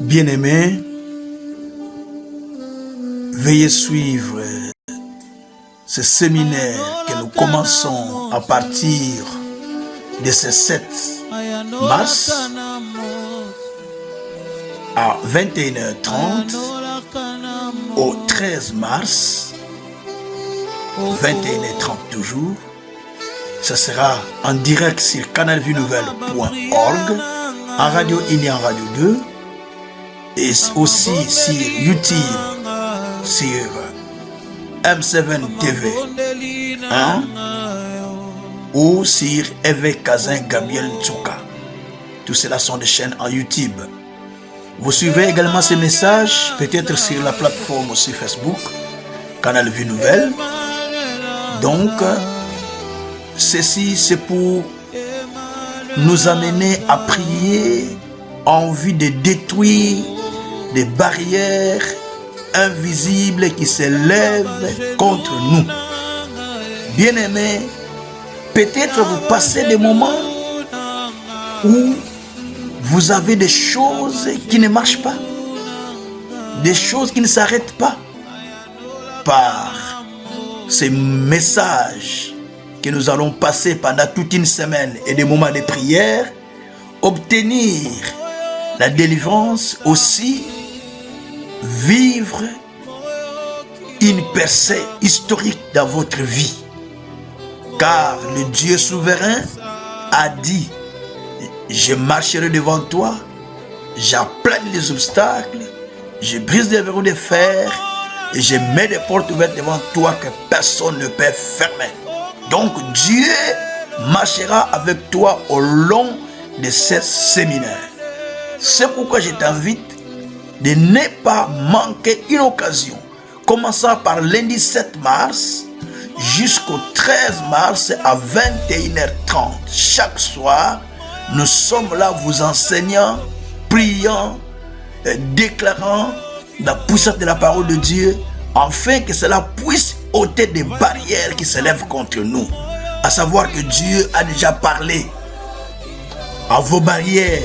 Bien-aimés, veuillez suivre ce séminaire que nous commençons à partir de ce 7 mars à 21h30 au 13 mars, 21h30 toujours. Ce sera en direct sur canalvienouvelle.org, en Radio INI, en Radio 2, et aussi sur YouTube, sur M7 TV 1 ou sur Eve Kazin Gabriel Tsuka. Tout cela sont des chaînes en YouTube. Vous suivez également ces messages, peut-être sur la plateforme aussi Facebook, Canal Vie Nouvelle. Donc, ceci c'est pour nous amener à prier en vue de détruire des barrières invisibles qui s'élèvent contre nous. Bien-aimés, peut-être vous passez des moments où vous avez des choses qui ne marchent pas, des choses qui ne s'arrêtent pas. Par ces messages que nous allons passer pendant toute une semaine et des moments de prière, obtenir la délivrance, aussi vivre une percée historique dans votre vie. Car le Dieu souverain a dit: je marcherai devant toi, j'aplane les obstacles, je brise les verrous de fer et je mets des portes ouvertes devant toi que personne ne peut fermer. Donc Dieu marchera avec toi au long de ce séminaire. C'est pourquoi je t'invite de ne pas manquer une occasion, commençant par lundi 7 mars jusqu'au 13 mars à 21h30. Chaque soir, nous sommes là vous enseignant, priant, déclarant la puissance de la parole de Dieu, afin que cela puisse ôter des barrières qui s'élèvent contre nous. À savoir que Dieu a déjà parlé à vos barrières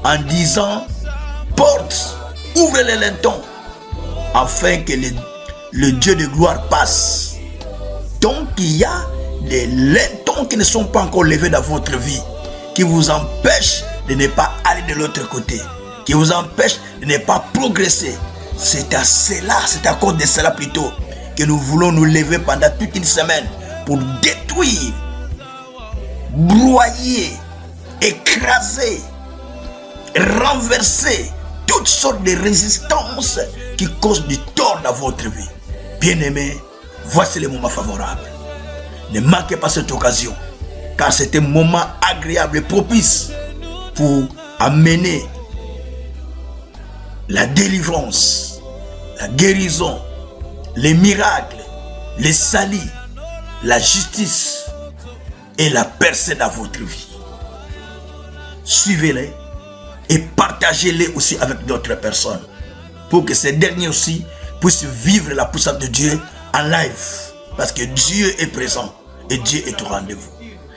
en disant: porte, ouvrez les lintons, afin que le Dieu de gloire passe. Donc il y a des lintons qui ne sont pas encore levés dans votre vie, qui vous empêchent de ne pas aller de l'autre côté, qui vous empêchent de ne pas progresser. C'est à cela, c'est à cause de cela plutôt, que nous voulons nous lever pendant toute une semaine pour détruire, broyer, écraser, renverser toutes sortes de résistances qui causent du tort dans votre vie. Bien-aimés, voici le moment favorable. Ne manquez pas cette occasion, car c'est un moment agréable et propice pour amener la délivrance, la guérison, les miracles, les salis, la justice et la percée dans votre vie. Suivez-les et partagez-les aussi avec d'autres personnes, pour que ces derniers aussi puissent vivre la puissance de Dieu en live, parce que Dieu est présent et Dieu est au rendez-vous.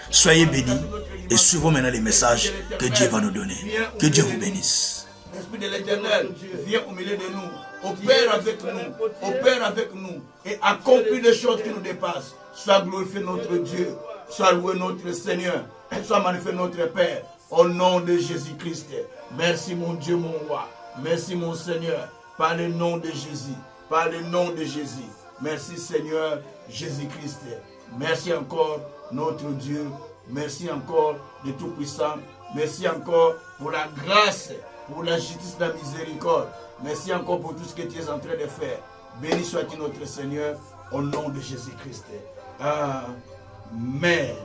Soyez bénis et suivons maintenant les messages que Dieu va nous donner. Que Dieu vous bénisse. L'Esprit de l'Éternel, viens au milieu de nous, opère avec nous et accomplis les choses qui nous dépassent. Sois glorifié notre Dieu, sois loué notre Seigneur, sois magnifié notre Père, au nom de Jésus-Christ. Merci mon Dieu, mon roi, merci mon Seigneur, par le nom de Jésus, par le nom de Jésus. Merci Seigneur Jésus-Christ. Merci encore notre Dieu, merci encore de Tout-Puissant, merci encore pour la grâce, pour la justice, la miséricorde. Merci encore pour tout ce que tu es en train de faire. Béni soit-il notre Seigneur, au nom de Jésus-Christ. Amen.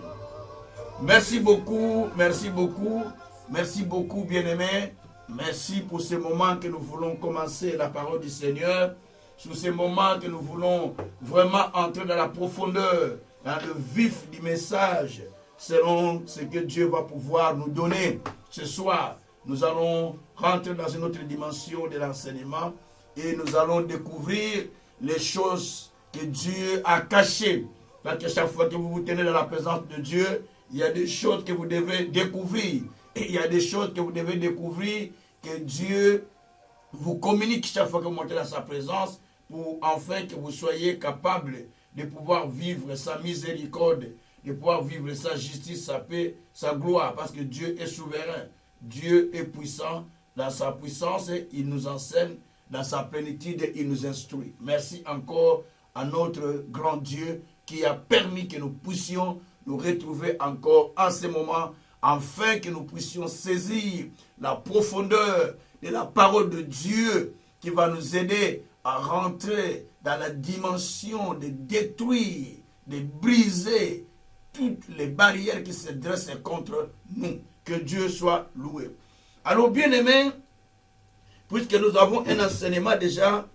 Merci beaucoup, merci beaucoup, merci beaucoup, bien-aimés. Merci pour ce moment que nous voulons commencer la parole du Seigneur. Sur ce moment que nous voulons vraiment entrer dans la profondeur, dans le vif du message, selon ce que Dieu va pouvoir nous donner. Ce soir, nous allons rentrer dans une autre dimension de l'enseignement et nous allons découvrir les choses que Dieu a cachées. Parce que chaque fois que vous vous tenez dans la présence de Dieu, il y a des choses que vous devez découvrir. Et il y a des choses que vous devez découvrir, que Dieu vous communique chaque fois que vous montez dans sa présence, pour enfin que vous soyez capable de pouvoir vivre sa miséricorde, de pouvoir vivre sa justice, sa paix, sa gloire, parce que Dieu est souverain, Dieu est puissant. Dans sa puissance, il nous enseigne, dans sa plénitude, il nous instruit. Merci encore à notre grand Dieu qui a permis que nous puissions nous retrouver encore en ce moment, afin que nous puissions saisir la profondeur de la parole de Dieu qui va nous aider à rentrer dans la dimension de détruire, de briser toutes les barrières qui se dressent contre nous. Que Dieu soit loué. Alors, bien-aimés, puisque nous avons un enseignement déjà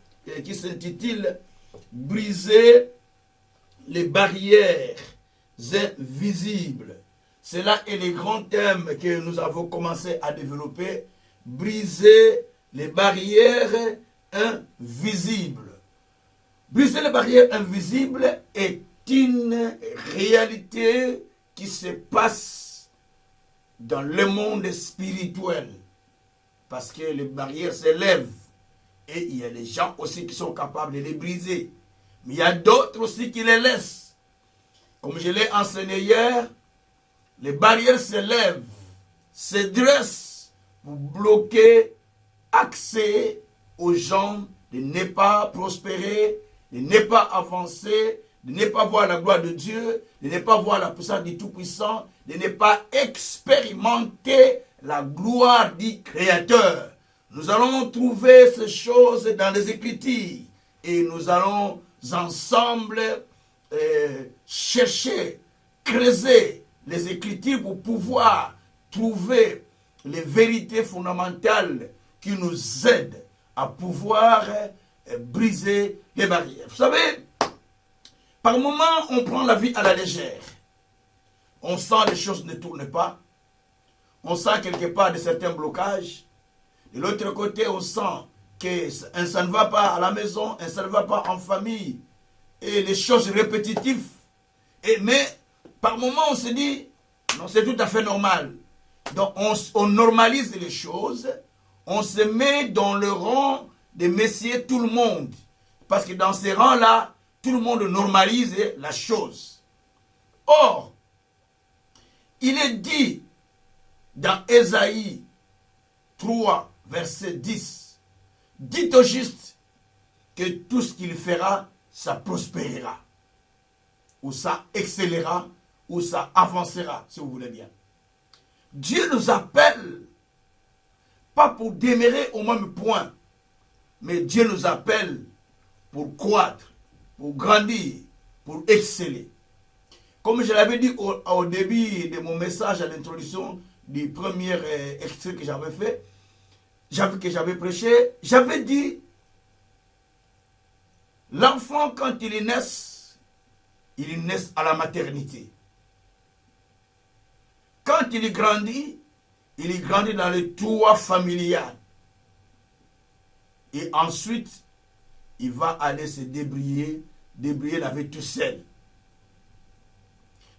qui s'intitule « Briser les barrières invisibles ». Cela est le grand thème que nous avons commencé à développer. Briser les barrières invisibles. Briser les barrières invisibles est une réalité qui se passe dans le monde spirituel. Parce que les barrières s'élèvent. Et il y a des gens aussi qui sont capables de les briser. Mais il y a d'autres aussi qui les laissent. Comme je l'ai enseigné hier, les barrières s'élèvent, se dressent pour bloquer accès aux gens de ne pas prospérer, de ne pas avancer, de ne pas voir la gloire de Dieu, de ne pas voir la puissance du Tout-Puissant, de ne pas expérimenter la gloire du Créateur. Nous allons trouver ces choses dans les Écritures et nous allons ensemble chercher, creuser les Écritures pour pouvoir trouver les vérités fondamentales qui nous aident à pouvoir briser les barrières. Vous savez, par moments, on prend la vie à la légère. On sent les choses ne tournent pas. On sent quelque part de certains blocages. De l'autre côté, on sent que ça ne va pas à la maison, ça ne va pas en famille. Et les choses répétitives. Mais par moments, on se dit, non, c'est tout à fait normal. Donc, on normalise les choses. On se met dans le rang de messieurs tout le monde. Parce que dans ces rangs-là, tout le monde normalise la chose. Or, il est dit dans Ésaïe 3, verset 10, dites au juste que tout ce qu'il fera, ça prospérera, ou ça excellera, ou ça avancera, si vous voulez bien. Dieu nous appelle, pas pour demeurer au même point, mais Dieu nous appelle pour croître, pour grandir, pour exceller. Comme je l'avais dit au début de mon message à l'introduction du premier extrait que j'avais fait, que j'avais prêché, j'avais dit, l'enfant quand il naît à la maternité. Quand il grandit dans le toit familial. Et ensuite, il va aller se débrouiller la vie tout seul.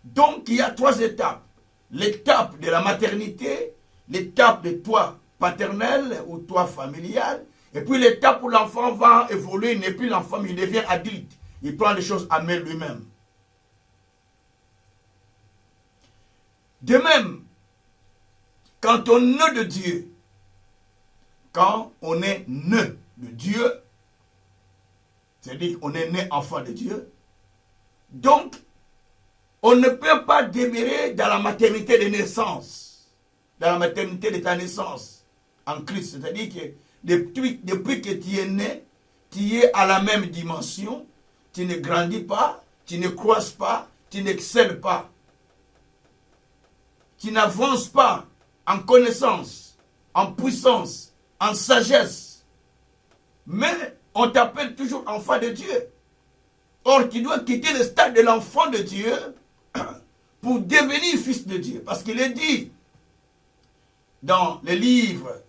Donc, il y a 3 étapes. L'étape de la maternité, l'étape de toit paternel ou toit familial, et puis l'étape où l'enfant va évoluer, il n'est plus l'enfant, mais il devient adulte. Il prend les choses à main lui-même. De même, quand on est de Dieu, c'est-à-dire qu'on est né enfant de Dieu, donc on ne peut pas demeurer dans la maternité de naissance, dans la maternité de ta naissance en Christ. C'est-à-dire que depuis que tu es né, tu es à la même dimension, tu ne grandis pas, tu ne croisses pas, tu n'excelles pas. Tu n'avances pas en connaissance, en puissance, en sagesse. Mais on t'appelle toujours enfant de Dieu. Or, tu dois quitter le stade de l'enfant de Dieu pour devenir fils de Dieu. Parce qu'il est dit dans le livre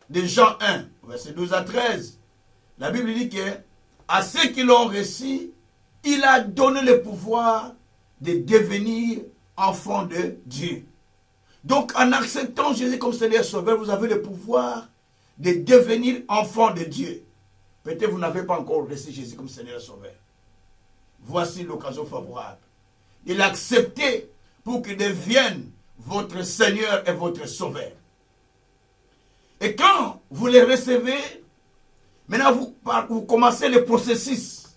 de Jean 1, verset 12 à 13, la Bible dit que à ceux qui l'ont reçu, il a donné le pouvoir de devenir enfant de Dieu. Donc, en acceptant Jésus comme Seigneur et Sauveur, vous avez le pouvoir de devenir enfant de Dieu. Peut-être vous n'avez pas encore reçu Jésus comme Seigneur et Sauveur. Voici l'occasion favorable de l'accepter pour qu'il devienne votre Seigneur et votre Sauveur. Et quand vous les recevez, maintenant vous commencez le processus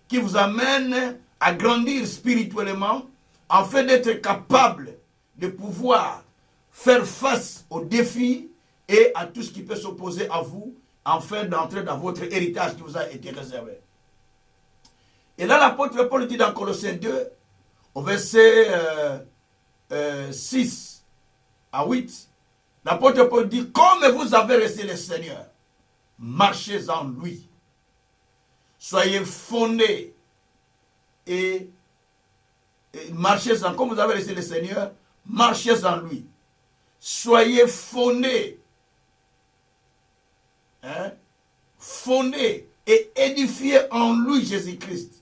qui vous amène à grandir spirituellement afin d'être capable de pouvoir faire face aux défis et à tout ce qui peut s'opposer à vous afin d'entrer dans votre héritage qui vous a été réservé. Et là, l'apôtre Paul dit dans Colossiens 2, au verset 6 à 8, l'apôtre Paul dit, comme vous avez reçu le Seigneur, marchez en lui. Soyez fondés et marchez en, comme vous avez reçu le Seigneur, marchez en lui. Soyez fondés, fondés et édifiés en lui, Jésus-Christ.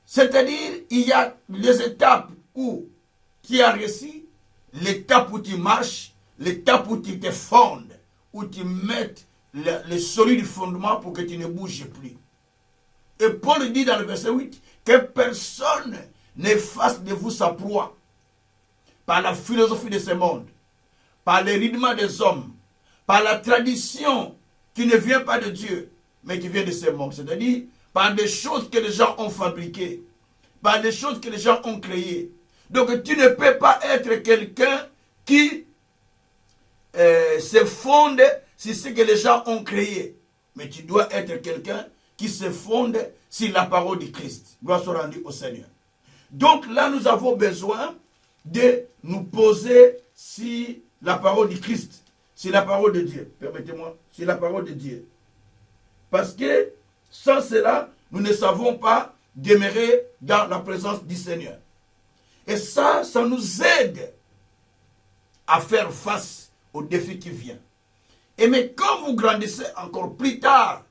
C'est-à-dire, il y a les étapes où tu as réussi, l'étape où tu marches, l'étape où tu te fondes, où tu mets le solide fondement pour que tu ne bouges plus. Et Paul dit dans le verset 8 que personne ne fasse de vous sa proie par la philosophie de ce monde, par les rythmes des hommes, par la tradition qui ne vient pas de Dieu, mais qui vient de ce monde. C'est-à-dire par des choses que les gens ont fabriquées, par des choses que les gens ont créées. Donc tu ne peux pas être quelqu'un qui se fonde sur ce que les gens ont créé. Mais tu dois être quelqu'un qui se fonde sur la parole de Christ. Gloire soit rendue au Seigneur. Donc là, nous avons besoin de nous poser sur la parole de Christ, sur la parole de Dieu. Permettez-moi, sur la parole de Dieu. Parce que sans cela, nous ne savons pas demeurer dans la présence du Seigneur. Et ça nous aide à faire face aux défis qui viennent. Et mais quand vous grandissez encore plus tard,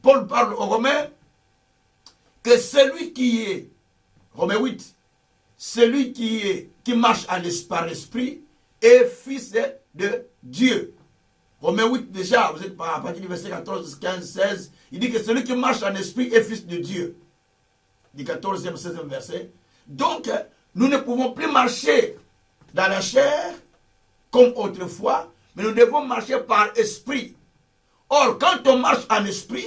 Paul parle aux Romains que celui qui est, Romains 8, celui qui marche par l'esprit est fils de Dieu. Romains 8 déjà, vous êtes à partir du verset 14, 15, 16, il dit que celui qui marche en esprit est fils de Dieu. Du 14e, 16e verset. Donc, nous ne pouvons plus marcher dans la chair comme autrefois, mais nous devons marcher par esprit. Or, quand on marche en esprit,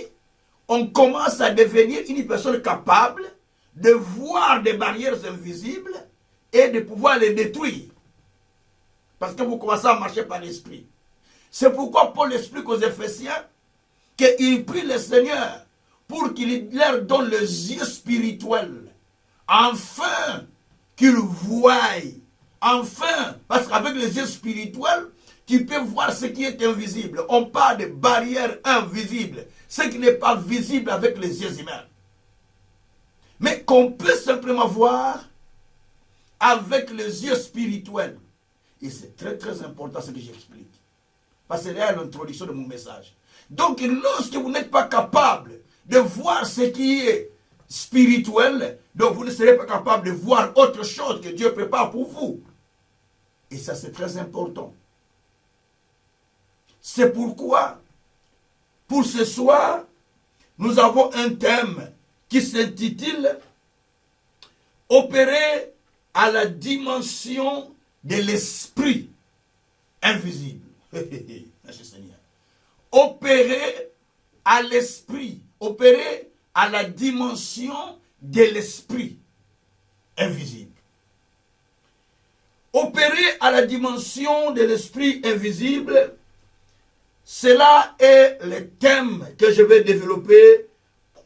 on commence à devenir une personne capable de voir des barrières invisibles et de pouvoir les détruire. Parce que vous commencez à marcher par l'esprit. C'est pourquoi Paul explique aux Éphésiens qu'il prie le Seigneur pour qu'il leur donne les yeux spirituels, afin qu'ils voient. Enfin, parce qu'avec les yeux spirituels, tu peux voir ce qui est invisible. On parle de barrières invisibles, ce qui n'est pas visible avec les yeux humains. Mais qu'on peut simplement voir avec les yeux spirituels. Et c'est très très important ce que j'explique. Parce que c'est là l'introduction de mon message. Donc lorsque vous n'êtes pas capable de voir ce qui est spirituel, donc vous ne serez pas capable de voir autre chose que Dieu prépare pour vous. Et ça c'est très important. C'est pourquoi, pour ce soir, nous avons un thème qui s'intitule « Opérer à la dimension de l'esprit invisible ». Merci Seigneur. Opérer à l'esprit, opérer à la dimension de l'esprit invisible. Opérer à la dimension de l'esprit invisible, cela est le thème que je vais développer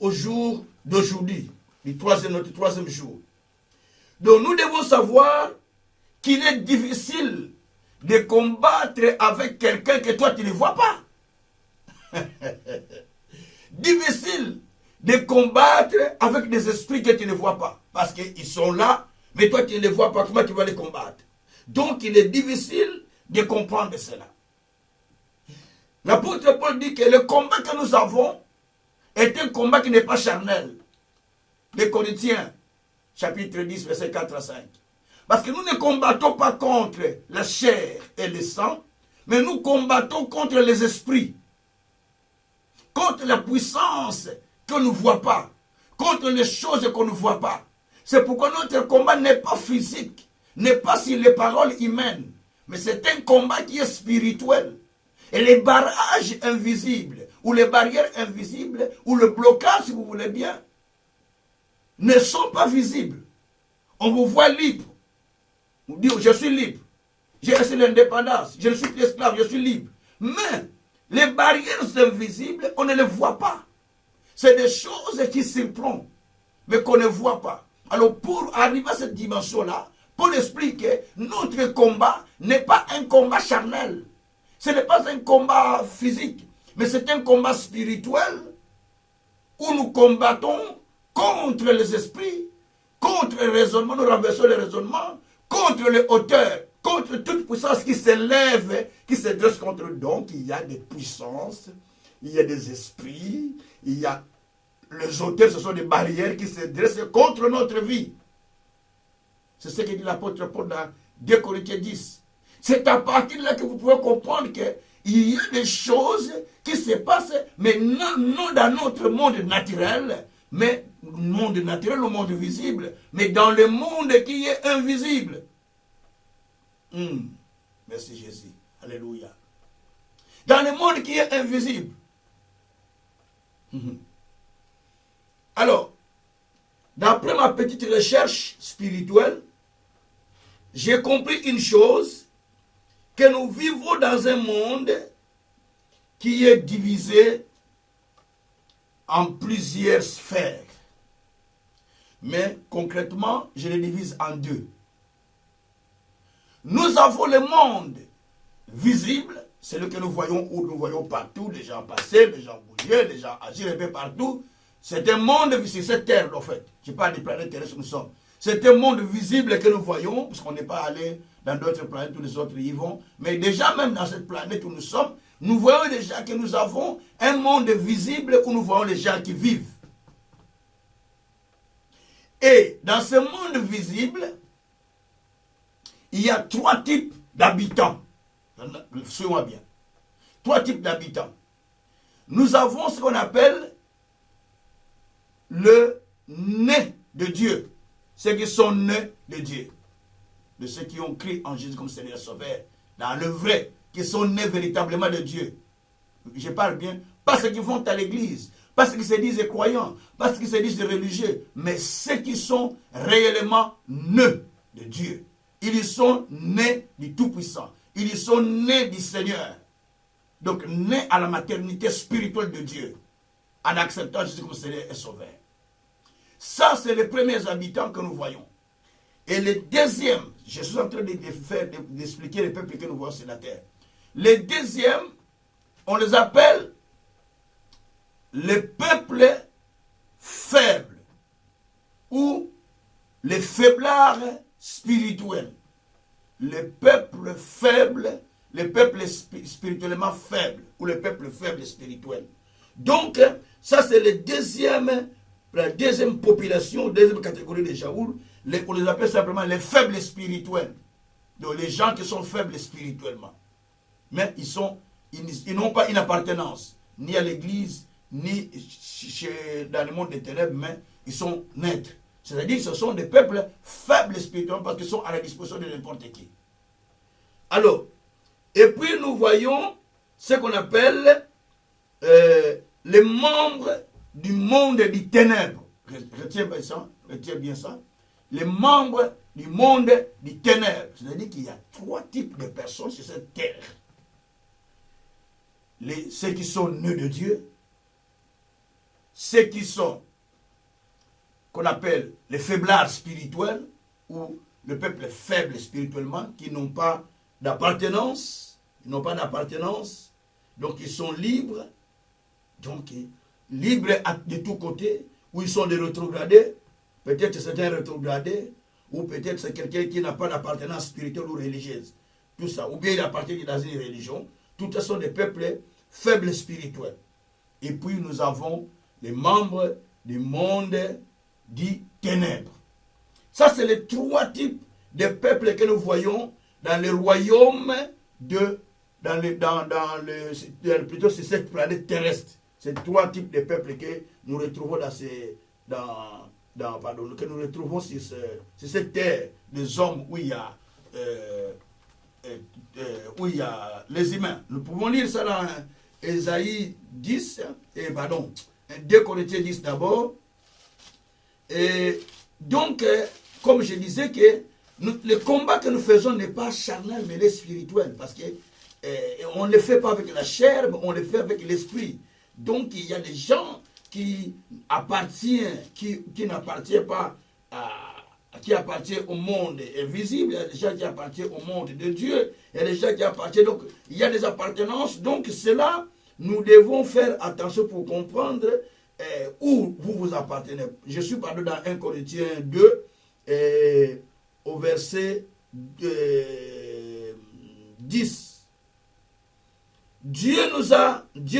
au jour d'aujourd'hui, notre troisième jour. Donc nous devons savoir qu'il est difficile de combattre avec quelqu'un que toi tu ne vois pas. Difficile de combattre avec des esprits que tu ne vois pas. Parce qu'ils sont là, mais toi tu ne les vois pas. Comment tu vas les combattre? Donc il est difficile de comprendre cela. L'apôtre Paul dit que le combat que nous avons est un combat qui n'est pas charnel. Les Corinthiens, chapitre 10, verset 4 à 5. Parce que nous ne combattons pas contre la chair et le sang, mais nous combattons contre les esprits, contre la puissance qu'on ne voit pas, contre les choses qu'on ne voit pas. C'est pourquoi notre combat n'est pas physique, n'est pas sur les paroles humaines, mais c'est un combat qui est spirituel. Et les barrages invisibles, ou les barrières invisibles, ou le blocage, si vous voulez bien, ne sont pas visibles. On vous voit libre. Vous dites, je suis libre. J'ai reçu l'indépendance. Je ne suis plus esclave, je suis libre. Mais les barrières invisibles, on ne les voit pas. C'est des choses qui surprennent, mais qu'on ne voit pas. Alors pour arriver à cette dimension-là, Paul explique que notre combat n'est pas un combat charnel. Ce n'est pas un combat physique, mais c'est un combat spirituel où nous combattons contre les esprits, contre les raisonnements, nous renversons les raisonnements, contre les hauteurs, contre toute puissance qui s'élève, qui se dresse contre nous. Donc il y a des puissances, il y a des esprits, il y a les hauteurs, ce sont des barrières qui se dressent contre notre vie. C'est ce que dit l'apôtre Paul dans 2 Corinthiens 10. C'est à partir de là que vous pouvez comprendre qu'il y a des choses qui se passent, mais non dans notre monde naturel, mais le monde naturel, le monde visible, mais dans le monde qui est invisible. Merci Jésus. Alléluia. Dans le monde qui est invisible. Alors, d'après ma petite recherche spirituelle, j'ai compris une chose, que nous vivons dans un monde qui est divisé en plusieurs sphères. Mais concrètement, je les divise en deux. Nous avons le monde visible, c'est le que nous voyons, où nous voyons partout, les gens passer, les gens bouger, les gens agir un peu partout. C'est un monde visible, cette terre en fait. Je parle des planètes terrestres où nous sommes. C'est un monde visible que nous voyons, parce qu'on n'est pas allé dans d'autres planètes où les autres y vont. Mais déjà même dans cette planète où nous sommes, nous voyons déjà que nous avons un monde visible où nous voyons les gens qui vivent. Et dans ce monde visible, il y a 3 types d'habitants. Suivez-moi bien. 3 types d'habitants. Nous avons ce qu'on appelle le né de Dieu. Ceux qui sont nés de Dieu. De ceux qui ont cru en Jésus comme Seigneur Sauveur. Dans le vrai. Qui sont nés véritablement de Dieu. Je parle bien. Pas ceux qui vont à l'église. Pas ceux qui se disent croyants. Pas ceux qui se disent religieux. Mais ceux qui sont réellement nés de Dieu. Ils sont nés du Tout-Puissant. Ils sont nés du Seigneur. Donc nés à la maternité spirituelle de Dieu. En acceptant Jésus comme Seigneur et Sauveur. Ça, c'est les premiers habitants que nous voyons. Et les deuxièmes, je suis en train d'expliquer les peuples que nous voyons sur la terre. Les deuxièmes, on les appelle les peuples faibles ou les faiblards spirituels. Les peuples faibles, les peuples spirituellement faibles ou les peuples faibles spirituels. Donc, ça c'est la deuxième population, deuxième catégorie de gens. On les appelle simplement les faibles spirituels. Donc les gens qui sont faibles spirituellement. Mais ils n'ont pas une appartenance, ni à l'église, ni dans le monde des ténèbres, mais ils sont neutres. C'est-à-dire que ce sont des peuples faibles spirituellement parce qu'ils sont à la disposition de n'importe qui. Alors, et puis nous voyons ce qu'on appelle les membres du monde des ténèbres. Retiens bien ça. Les membres du monde des ténèbres. C'est-à-dire qu'il y a 3 types de personnes sur cette terre. Ceux qui sont nés de Dieu, ceux qui sont, qu'on appelle les faiblards spirituels, ou le peuple faible spirituellement, qui n'ont pas d'appartenance, donc ils sont libres, donc libres de tous côtés, ou ils sont des rétrogradés, peut-être c'est un rétrogradé, ou peut-être c'est quelqu'un qui n'a pas d'appartenance spirituelle ou religieuse, tout ça, ou bien il appartient dans une religion, tout ça sont des peuples faibles spirituels. Et puis nous avons les membres du monde dit ténèbres. Ça c'est les 3 types des peuples que nous voyons dans le royaume de, plutôt sur cette planète terrestre. C'est trois types de peuples que nous retrouvons que nous retrouvons sur cette terre des hommes où il y a les humains. Nous pouvons lire ça dans Ésaïe 10, 2 Corinthiens 10 d'abord. Et donc, comme je disais, le combat que nous faisons n'est pas charnel, mais spirituel. Parce qu'on ne le fait pas avec la chair, mais on le fait avec l'esprit. Donc, il y a des gens qui n'appartiennent pas qui appartiennent au monde invisible, il y a des gens qui appartiennent au monde de Dieu, il y a des gens qui appartiennent, donc il y a des appartenances, donc cela, nous devons faire attention pour comprendre où vous appartenez. Je suis parlé dans 1 Corinthiens 2, au verset 10. Dieu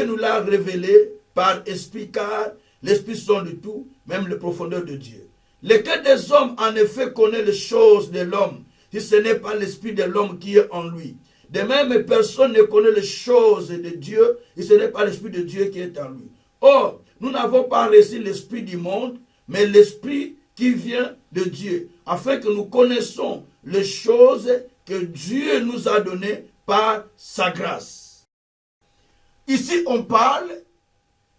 nous l'a révélé par esprit, car l'esprit sonde tout, même les profondeurs de Dieu. Le cœur des hommes, en effet, connaît les choses de l'homme, si ce n'est pas l'esprit de l'homme qui est en lui. De même, personne ne connaît les choses de Dieu, si ce n'est pas l'esprit de Dieu qui est en lui. Or, nous n'avons pas reçu l'esprit du monde, mais l'esprit qui vient de Dieu, afin que nous connaissions les choses que Dieu nous a données par sa grâce. Ici, on parle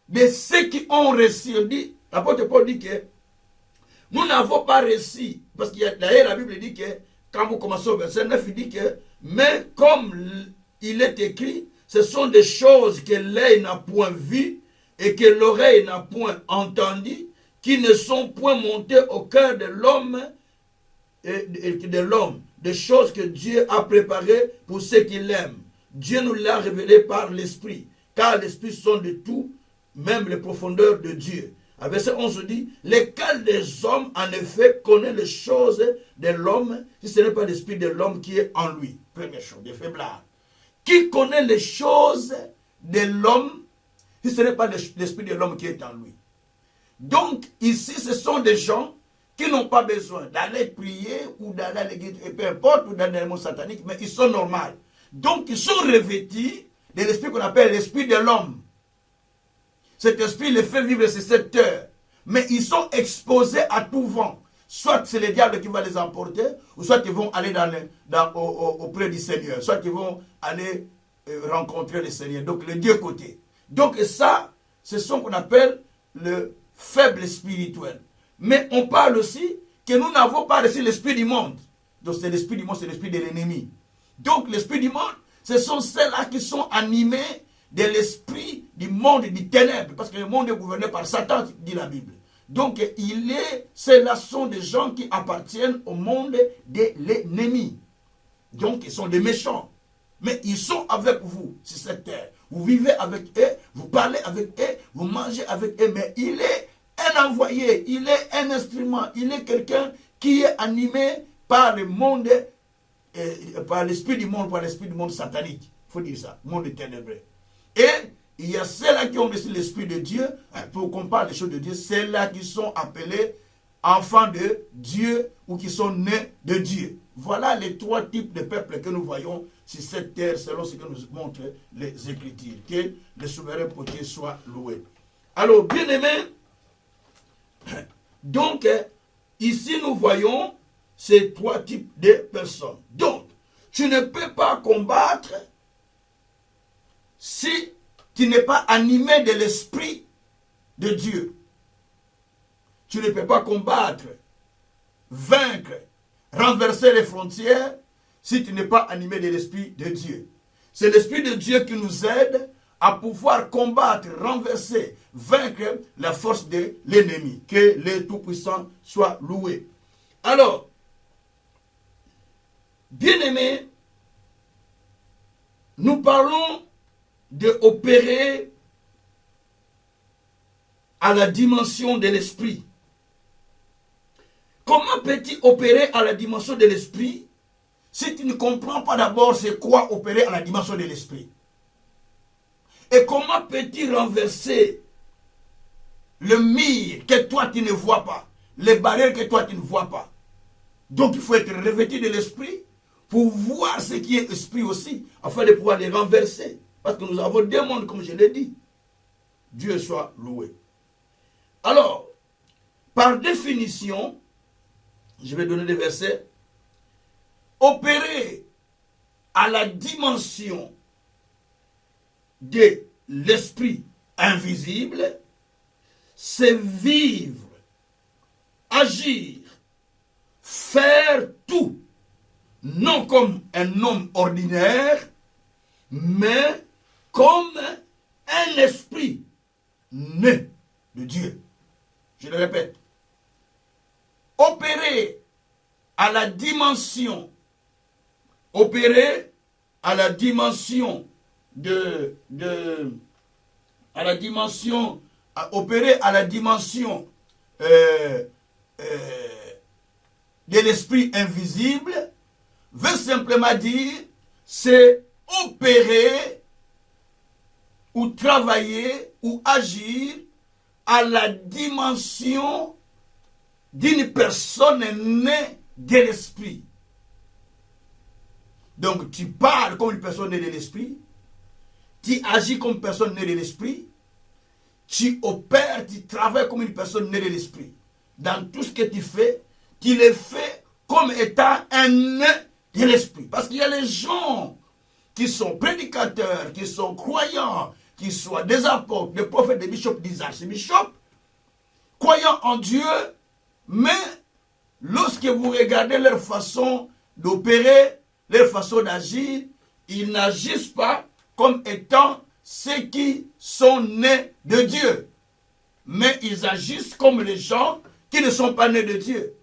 de ceux qui ont reçu. L'apôtre Paul dit que nous n'avons pas reçu, parce que d'ailleurs la Bible dit que, quand vous commencez au verset 9, il dit que, mais comme il est écrit, ce sont des choses que l'œil n'a point vues et que l'oreille n'a point entendues, qui ne sont point montées au cœur de l'homme, des choses que Dieu a préparées pour ceux qui l'aiment. Dieu nous l'a révélé par l'Esprit, car l'Esprit sonde de tout, même les profondeurs de Dieu. À verset 11 dit, lesquels des hommes, en effet, connaît les choses de l'homme, si ce n'est pas l'esprit de l'homme qui est en lui. Première chose, des faiblards. Qui connaît les choses de l'homme, si ce n'est pas l'esprit de l'homme qui est en lui. Donc, ici, ce sont des gens qui n'ont pas besoin d'aller prier ou d'aller à l'église, peu importe, ou d'aller dans le monde satanique, mais ils sont normaux. Donc, ils sont revêtus de l'esprit qu'on appelle l'esprit de l'homme. Cet esprit les fait vivre sur cette terre. Mais ils sont exposés à tout vent. Soit c'est le diable qui va les emporter, ou soit ils vont aller auprès du Seigneur. Soit ils vont aller rencontrer le Seigneur. Donc les deux côtés. Donc ça, c'est ce qu'on appelle le faible spirituel. Mais on parle aussi que nous n'avons pas reçu l'esprit du monde. Donc c'est l'esprit du monde, c'est l'esprit de l'ennemi. Donc l'esprit du monde, ce sont ceux-là qui sont animés de l'esprit du monde du ténèbre, parce que le monde est gouverné par Satan, dit la Bible. Donc, ceux-là sont des gens qui appartiennent au monde de l'ennemi. Donc, ils sont des méchants. Mais ils sont avec vous sur cette terre. Vous vivez avec eux, vous parlez avec eux, vous mangez avec eux, mais il est un envoyé, il est un instrument, il est quelqu'un qui est animé par le monde, par l'esprit du monde satanique. Il faut dire ça, monde ténébreux. Et il y a ceux-là qui ont reçu l'Esprit de Dieu, pour qu'on parle des choses de Dieu, ceux-là qui sont appelés enfants de Dieu ou qui sont nés de Dieu. Voilà les trois types de peuples que nous voyons sur cette terre, selon ce que nous montrent les Écritures. Que le souverain potier soit loué. Alors, bien aimés, donc, ici nous voyons ces trois types de personnes. Donc, tu ne peux pas combattre si tu n'es pas animé de l'esprit de Dieu. Tu ne peux pas combattre, vaincre, renverser les frontières si tu n'es pas animé de l'esprit de Dieu. C'est l'esprit de Dieu qui nous aide à pouvoir combattre, renverser, vaincre la force de l'ennemi. Que le Tout-Puissant soit loué. Alors, bien-aimés, nous parlons d'opérer à la dimension de l'esprit. Comment peux-tu opérer à la dimension de l'esprit si tu ne comprends pas d'abord c'est quoi opérer à la dimension de l'esprit? Et comment peux-tu renverser le mur que toi tu ne vois pas, les barrières que toi tu ne vois pas? Donc il faut être revêtu de l'esprit pour voir ce qui est esprit aussi, afin de pouvoir les renverser. Parce que nous avons deux mondes, comme je l'ai dit. Dieu soit loué. Alors, par définition, je vais donner des versets, opérer à la dimension de l'esprit invisible, c'est vivre, agir, faire tout, non comme un homme ordinaire, mais comme un esprit né de Dieu. Je le répète. Opérer à la dimension, opérer à la dimension opérer à la dimension de l'esprit invisible veut simplement dire c'est opérer ou travailler ou agir à la dimension d'une personne née de l'esprit. Donc tu parles comme une personne née de l'esprit, tu agis comme une personne née de l'esprit, tu opères, tu travailles comme une personne née de l'esprit. Dans tout ce que tu le fais comme étant un né de l'esprit. Parce qu'il y a les gens qui sont prédicateurs, qui sont croyants, qui soient des apôtres, des prophètes, des bishops, des archbishops, croyant en Dieu, mais lorsque vous regardez leur façon d'opérer, leur façon d'agir, ils n'agissent pas comme étant ceux qui sont nés de Dieu. Mais ils agissent comme les gens qui ne sont pas nés de Dieu.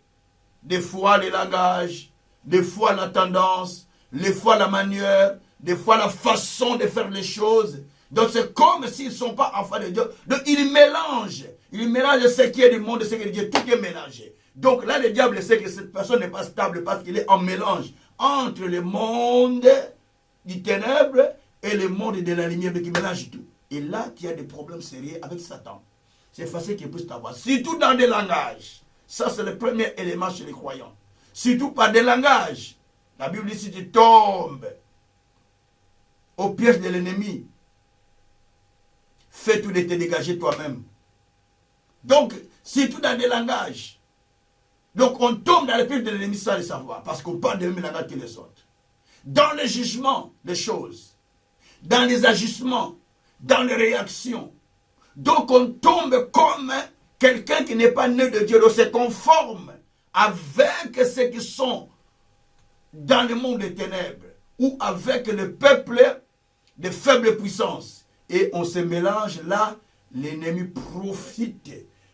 Des fois les langages, des fois la tendance, des fois la manière, des fois la façon de faire les choses. Donc c'est comme s'ils ne sont pas enfants de Dieu. Donc ils mélangent. Ils mélangent ce qui est du monde et ce qui est de Dieu. Tout est mélangé. Donc là, le diable sait que cette personne n'est pas stable parce qu'il est en mélange entre le monde du ténèbre et le monde de la lumière, qui mélange tout. Et là, tu as des problèmes sérieux avec Satan. C'est facile qu'il puisse t'avoir. Surtout dans des langages. Ça, c'est le premier élément chez les croyants. Surtout par des langages. La Bible dit, si tu tombes au piège de l'ennemi, fais tout de te dégager toi-même. Donc, surtout dans des langages. Donc, on tombe dans le piège de l'ennemi sans le savoir, parce qu'on parle des mêmes langages que les autres. Dans le jugement des choses, dans les agissements, dans les réactions. Donc, on tombe comme quelqu'un qui n'est pas né de Dieu. Donc, c'est conforme avec ceux qui sont dans le monde des ténèbres ou avec le peuple de faible puissance. Et on se mélange là, l'ennemi profite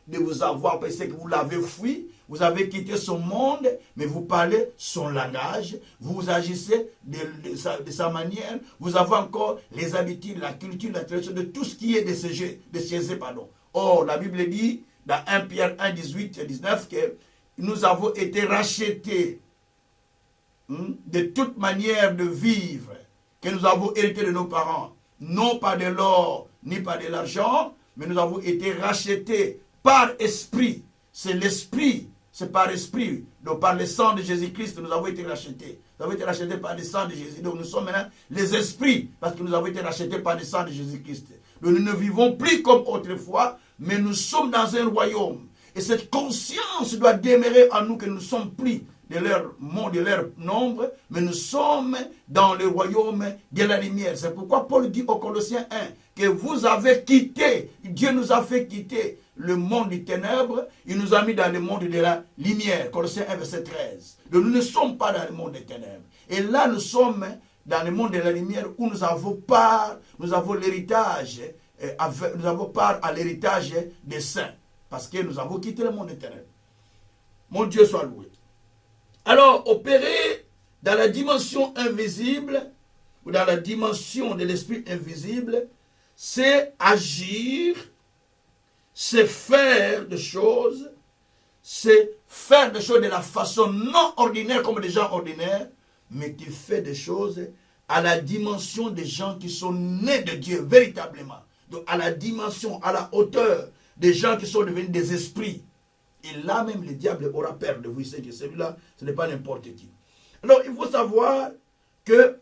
de vous avoir pensé que vous l'avez fui, vous avez quitté son monde, mais vous parlez son langage, vous agissez de sa manière, vous avez encore les habitudes, la culture, la tradition, de tout ce qui est de ces pardon. Or, la Bible dit, dans 1 Pierre 1, 18 et 19, que nous avons été rachetés de toute manière de vivre que nous avons hérité de nos parents, non pas de l'or, ni pas de l'argent, mais nous avons été rachetés par esprit. C'est l'esprit, c'est par esprit. Donc par le sang de Jésus-Christ, nous avons été rachetés. Nous avons été rachetés par le sang de Jésus. Donc nous sommes maintenant les esprits, parce que nous avons été rachetés par le sang de Jésus-Christ. Donc nous ne vivons plus comme autrefois, mais nous sommes dans un royaume. Et cette conscience doit demeurer en nous que nous ne sommes plus de leur monde, de leur nombre, mais nous sommes dans le royaume de la lumière. C'est pourquoi Paul dit aux Colossiens 1 que vous avez quitté, Dieu nous a fait quitter le monde des ténèbres, il nous a mis dans le monde de la lumière. Colossiens 1, verset 13. Donc nous ne sommes pas dans le monde des ténèbres. Et là, nous sommes dans le monde de la lumière où nous avons part, nous avons l'héritage, nous avons part à l'héritage des saints. Parce que nous avons quitté le monde des ténèbres. Mon Dieu soit loué. Alors, opérer dans la dimension invisible, ou dans la dimension de l'esprit invisible, c'est agir, c'est faire des choses, de la façon non ordinaire comme des gens ordinaires, mais tu fais des choses à la dimension des gens qui sont nés de Dieu, véritablement. Donc à la dimension, à la hauteur des gens qui sont devenus des esprits. Et là même, le diable aura peur de vous. C'est que celui-là, ce n'est pas n'importe qui. Alors, il faut savoir que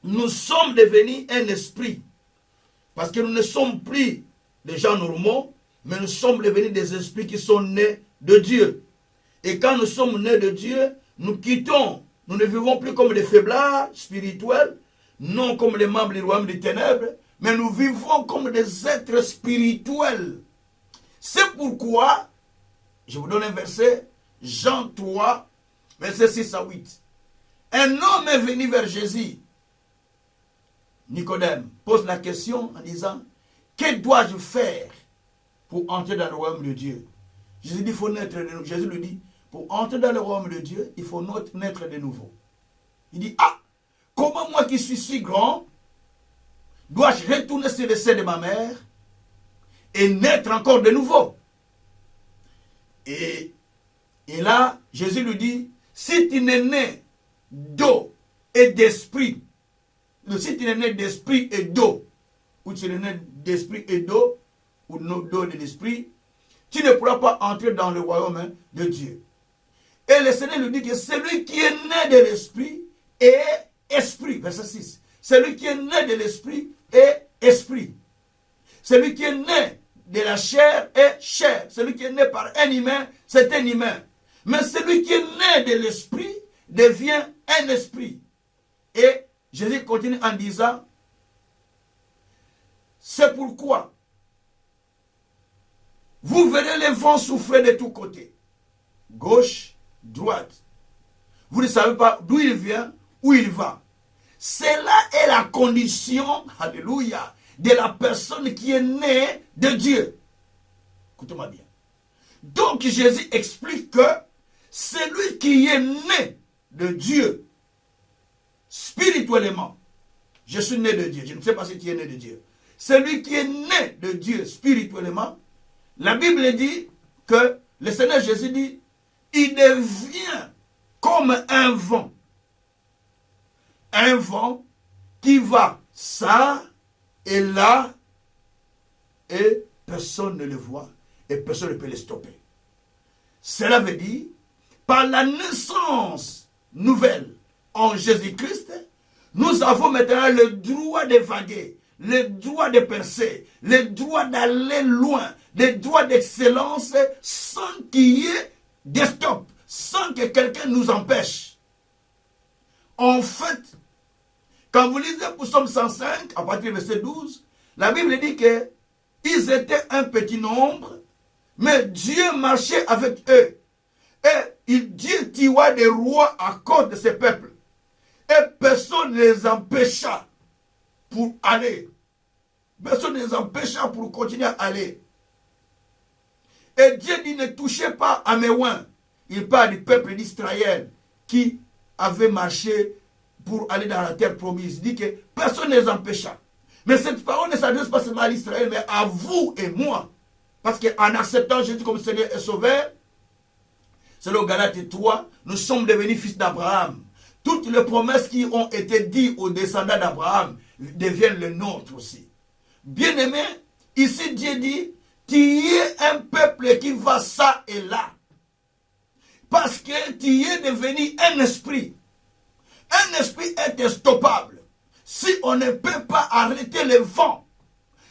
nous sommes devenus un esprit. Parce que nous ne sommes plus des gens normaux, mais nous sommes devenus des esprits qui sont nés de Dieu. Et quand nous sommes nés de Dieu, nous quittons. Nous ne vivons plus comme des faiblards spirituels, non comme les membres du royaume des ténèbres, mais nous vivons comme des êtres spirituels. C'est pourquoi, je vous donne un verset, Jean 3, verset 6 à 8. Un homme est venu vers Jésus. Nicodème pose la question en disant, que dois-je faire pour entrer dans le royaume de Dieu? Jésus dit, il faut naître de nouveau. Jésus lui dit, pour entrer dans le royaume de Dieu, il faut naître de nouveau. Il dit, ah, comment moi qui suis si grand, dois-je retourner sur le sein de ma mère et naître encore de nouveau? Et là, Jésus lui dit, si tu n'es né d'eau et d'esprit, si tu n'es né d'esprit et d'eau, ou tu es né d'esprit et d'eau, ou d'eau et d'esprit, tu ne pourras pas entrer dans le royaume de Dieu. Et le Seigneur lui dit que celui qui est né de l'esprit est esprit. Verset 6. Celui qui est né de l'esprit est esprit. Celui qui est né de la chair est chair. Celui qui est né par un humain, c'est un humain. Mais celui qui est né de l'esprit devient un esprit. Et Jésus continue en disant, c'est pourquoi vous verrez les vents souffler de tous côtés, gauche, droite. Vous ne savez pas d'où il vient, où il va. Cela est la condition, alléluia, de la personne qui est née de Dieu. Écoutez-moi bien. Donc Jésus explique que celui qui est né de Dieu, spirituellement, je suis né de Dieu, je ne sais pas si tu es né de Dieu. Celui qui est né de Dieu spirituellement, la Bible dit que le Seigneur Jésus dit, il devient comme un vent. Un vent qui va ça et là, et personne ne le voit, et personne ne peut le stopper. Cela veut dire, par la naissance nouvelle en Jésus-Christ, nous avons maintenant le droit de vaguer, le droit de percer, le droit d'aller loin, le droit d'excellence sans qu'il y ait des stops, sans que quelqu'un nous empêche. En fait, quand vous lisez Psaume 105, à partir du verset 12, la Bible dit qu'ils étaient un petit nombre, mais Dieu marchait avec eux. Et Dieu tua des rois à cause de ce peuple. Et personne ne les empêcha pour aller. Personne ne les empêcha pour continuer à aller. Et Dieu dit, ne touchez pas à mes oins. Il parle du peuple d'Israël qui avait marché pour aller dans la terre promise. Il dit que personne ne les empêcha. Mais cette parole ne s'adresse pas seulement à l'Israël, mais à vous et moi. Parce qu'en acceptant Jésus comme Seigneur et Sauveur, selon Galates 3, nous sommes devenus fils d'Abraham. Toutes les promesses qui ont été dites aux descendants d'Abraham deviennent les nôtres aussi. Bien-aimé, ici Dieu dit, tu es un peuple qui va ça et là. Parce que tu es devenu un esprit. Un esprit est instoppable. Si on ne peut pas arrêter le vent,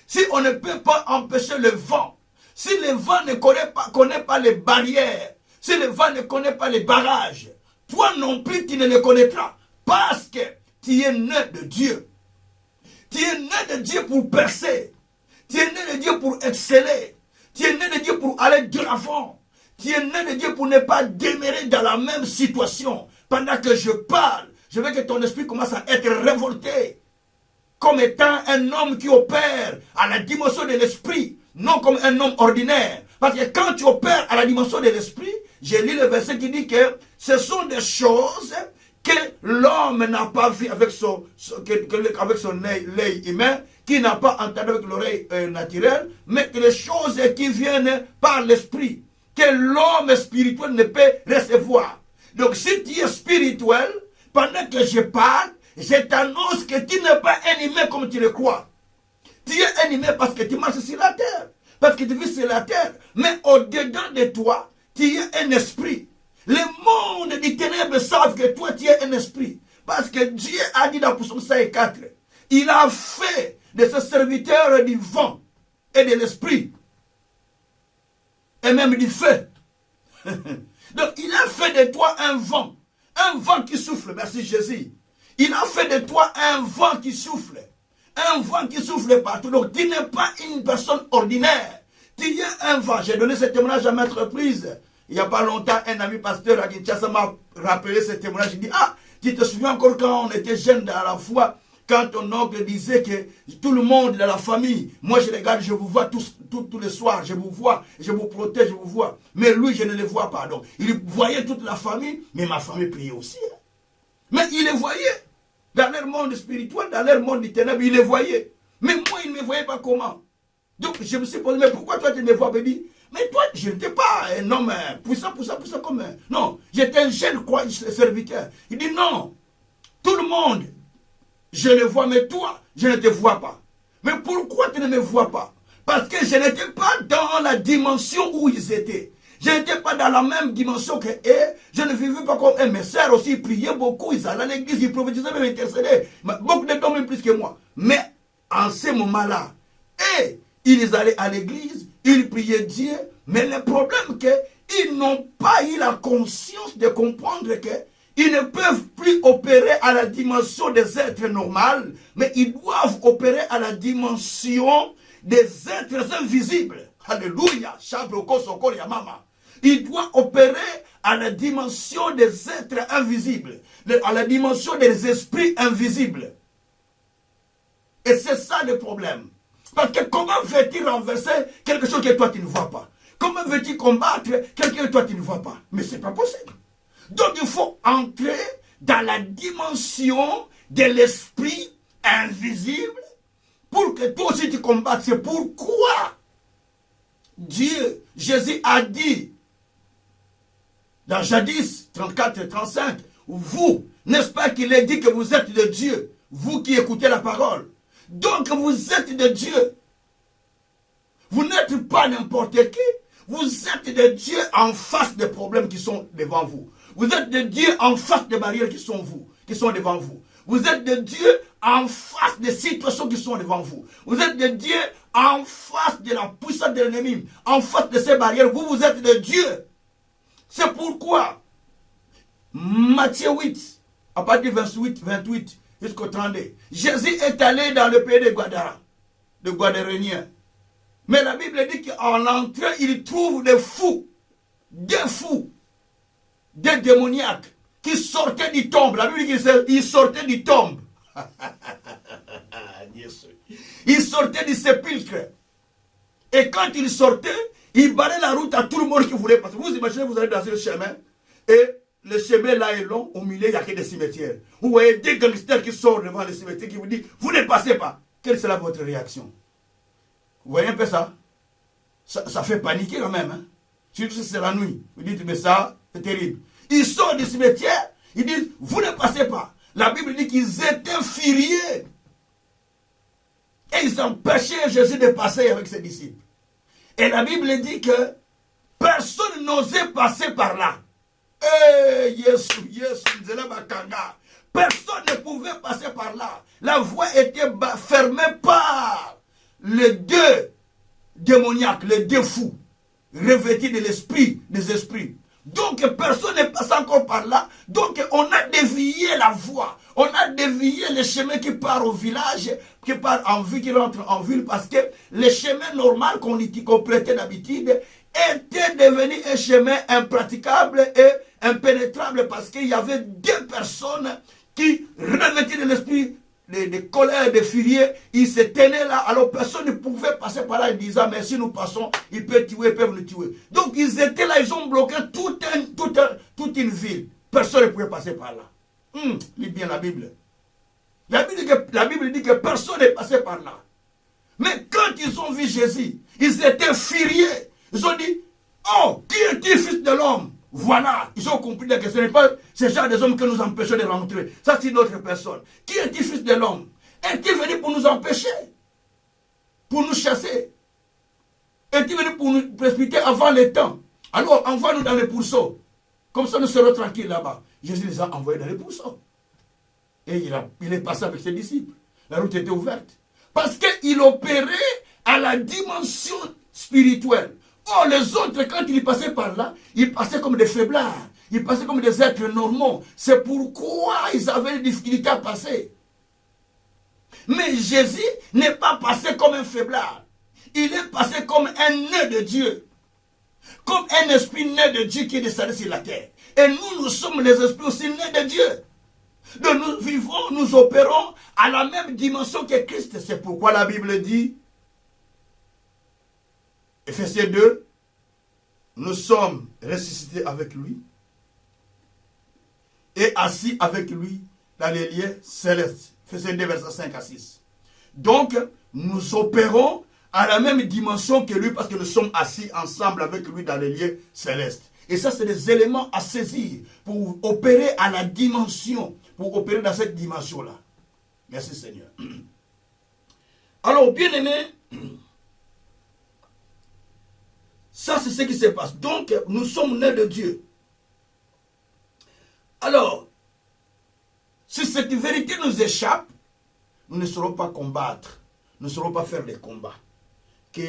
si on ne peut pas empêcher le vent, si le vent ne connaît pas les barrières, si le vent ne connaît pas les barrages, toi non plus tu ne les connaîtras. Parce que tu es né de Dieu. Tu es né de Dieu pour percer. Tu es né de Dieu pour exceller. Tu es né de Dieu pour aller de l'avant. Tu es né de Dieu pour ne pas demeurer dans la même situation. Pendant que je parle, je veux que ton esprit commence à être révolté. Comme étant un homme qui opère à la dimension de l'esprit, non comme un homme ordinaire. Parce que quand tu opères à la dimension de l'esprit, j'ai lu le verset qui dit que ce sont des choses que l'homme n'a pas vues avec son œil humain, qui n'a pas entendu avec l'oreille naturelle, mais que les choses qui viennent par l'esprit, que l'homme spirituel ne peut recevoir. Donc si tu es spirituel, pendant que je parle, je t'annonce que tu n'es pas un humain comme tu le crois. Tu es un humain parce que tu marches sur la terre, parce que tu vis sur la terre. Mais au-dedans de toi, tu es un esprit. Le monde des ténèbres savent que toi, tu es un esprit. Parce que Dieu a dit dans Psaume 4, il a fait de ce serviteur du vent et de l'esprit, et même du feu. Donc, il a fait de toi un vent qui souffle. Merci Jésus. Il a fait de toi un vent qui souffle partout. Donc, tu n'es pas une personne ordinaire. Tu es un vent. J'ai donné ce témoignage à Maître Prise. Il n'y a pas longtemps, un ami pasteur à Kinshasa m'a rappelé ce témoignage. Il dit, ah, tu te souviens encore quand on était jeunes dans la foi, quand ton oncle disait que tout le monde dans la famille, moi je regarde, je vous vois tous les soirs, je vous vois, je vous protège, je vous vois. Mais lui, je ne le vois pas. Donc, il voyait toute la famille, mais ma famille priait aussi. Hein. Mais il les voyait. Dans leur monde spirituel, dans leur monde du ténèbre, il les voyait. Mais moi, il ne me voyait pas comment. Donc, je me suis posé, mais pourquoi toi, tu me vois? Il dit, mais toi, je n'étais pas un homme puissant comme un... Non, j'étais un jeune serviteur. Il dit, non, tout le monde, je le vois, mais toi, je ne te vois pas. Mais pourquoi tu ne me vois pas? Parce que je n'étais pas dans la dimension où ils étaient. Je n'étais pas dans la même dimension qu'eux. Je ne vivais pas comme eux. Mes sœurs aussi priaient beaucoup. Ils allaient à l'église, ils prophétisaient, même intercédaient. Beaucoup de temps, même plus que moi. Mais en ce moment-là, ils allaient à l'église, ils priaient Dieu. Mais le problème c'est qu'ils n'ont pas eu la conscience de comprendre qu'ils ne peuvent plus opérer à la dimension des êtres normaux, mais ils doivent opérer à la dimension des êtres invisibles. Alléluia. Il doit opérer à la dimension des êtres invisibles, à la dimension des esprits invisibles. Et c'est ça le problème. Parce que comment veux-tu renverser quelque chose que toi tu ne vois pas? Comment veux-tu combattre quelqu'un que toi tu ne vois pas? Mais ce n'est pas possible. Donc il faut entrer dans la dimension de l'esprit invisible pour que toi aussi tu combattes. C'est pourquoi Dieu, Jésus a dit dans Jadis 34 et 35, vous, n'est-ce pas qu'il a dit que vous êtes de Dieu, vous qui écoutez la parole. Donc vous êtes de Dieu. Vous n'êtes pas n'importe qui. Vous êtes de Dieu en face des problèmes qui sont devant vous. Vous êtes de Dieu en face des barrières qui sont devant vous. Vous êtes de Dieu en face des situations qui sont devant vous. Vous êtes de Dieu en face de la puissance de l'ennemi. En face de ces barrières, vous êtes de Dieu. C'est pourquoi Matthieu 8, à partir du 28 jusqu'au 32, Jésus est allé dans le pays de Gadara, de Gadaréniens. Mais la Bible dit qu'en entrant, il trouve des fous, des démoniaques qui sortaient du tombe. La Bible dit qu'ils sortaient du tombe. Ils sortaient du sépulcre. Et quand ils sortaient, ils barraient la route à tout le monde qui voulait passer. Vous imaginez, vous allez dans un chemin et le chemin là est long, au milieu il n'y a que des cimetières. Vous voyez des gangsters qui sortent devant les cimetières qui vous disent, vous ne passez pas. Quelle sera votre réaction? Vous voyez un peu ça? Ça fait paniquer quand même. Hein? Surtout si c'est la nuit. Vous dites, mais ça, c'est terrible. Ils sortent du cimetière, ils disent, vous ne passez pas. La Bible dit qu'ils étaient furieux. Et ils empêchaient Jésus de passer avec ses disciples. Et la Bible dit que personne n'osait passer par là. Personne ne pouvait passer par là. La voie était fermée par les deux démoniaques, les deux fous, revêtus de l'esprit, des esprits. Donc personne n'est passé encore par là. Donc on a dévié la voie. On a dévié le chemin qui part au village, qui part en ville, qui rentre en ville, parce que le chemin normal qu'on prêtait d'habitude était devenu un chemin impraticable et impénétrable parce qu'il y avait deux personnes qui, revêtues de l'esprit de colère, de furie, ils se tenaient là, alors personne ne pouvait passer par là en disant, mais si nous passons, ils peuvent tuer, ils peuvent nous tuer. Donc ils étaient là, ils ont bloqué toute une ville. Personne ne pouvait passer par là. Lis bien la Bible. La Bible dit que personne n'est passé par là. Mais quand ils ont vu Jésus, ils étaient furieux. Ils ont dit, oh, qui est-il, fils de l'homme? Voilà, ils ont compris que ce n'est pas ce genre des hommes que nous empêchons de rentrer. Ça, c'est une autre personne. Qui est-il, fils de l'homme? Est-il venu pour nous empêcher? Pour nous chasser? Est-il venu pour nous précipiter avant le temps? Alors, envoie-nous dans les pourceaux. Comme ça, nous serons tranquilles là-bas. Jésus les a envoyés dans les pourceaux. Et il est passé avec ses disciples. La route était ouverte. Parce qu'il opérait à la dimension spirituelle. Or, les autres, quand ils passaient par là, ils passaient comme des faiblards. Ils passaient comme des êtres normaux. C'est pourquoi ils avaient des difficultés à passer. Mais Jésus n'est pas passé comme un faiblard. Il est passé comme un né de Dieu. Comme un esprit né de Dieu qui est descendu sur la terre. Et nous sommes les esprits aussi nés de Dieu. Donc nous vivons, nous opérons à la même dimension que Christ. C'est pourquoi la Bible dit, Ephésiens 2, nous sommes ressuscités avec lui et assis avec lui dans les lieux célestes. Ephésiens 2, versets 5 à 6. Donc, nous opérons à la même dimension que lui parce que nous sommes assis ensemble avec lui dans les lieux célestes. Et ça, c'est des éléments à saisir pour opérer à la dimension, pour opérer dans cette dimension-là. Merci Seigneur. Alors, bien aimé, ça c'est ce qui se passe. Donc, nous sommes nés de Dieu. Alors, si cette vérité nous échappe, nous ne saurons pas combattre, nous ne saurons pas faire les combats qui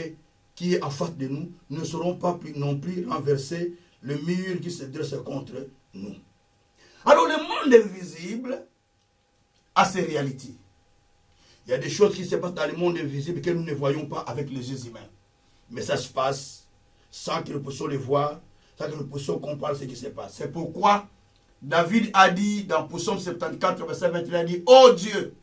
est en face de nous, nous ne saurons pas non plus renverser le mur qui se dresse contre nous. Alors le monde invisible a ses réalités. Il y a des choses qui se passent dans le monde invisible que nous ne voyons pas avec les yeux humains. Mais ça se passe sans que nous puissions les voir, sans que nous puissions comprendre ce qui se passe. C'est pourquoi David a dit dans Psaume 74, verset 21, il a dit, « Ô Dieu,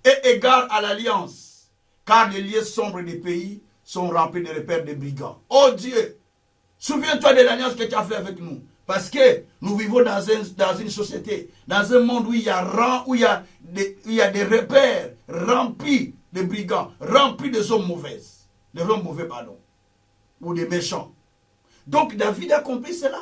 aie égard à l'alliance, car les lieux sombres des pays sont remplis de repères de brigands. » Ô Dieu, souviens-toi de l'alliance que tu as fait avec nous. Parce que nous vivons dans une société, dans un monde où il y a des repères remplis de brigands, remplis de hommes mauvaises. De hommes mauvais, pardon. Ou des méchants. Donc David a compris cela.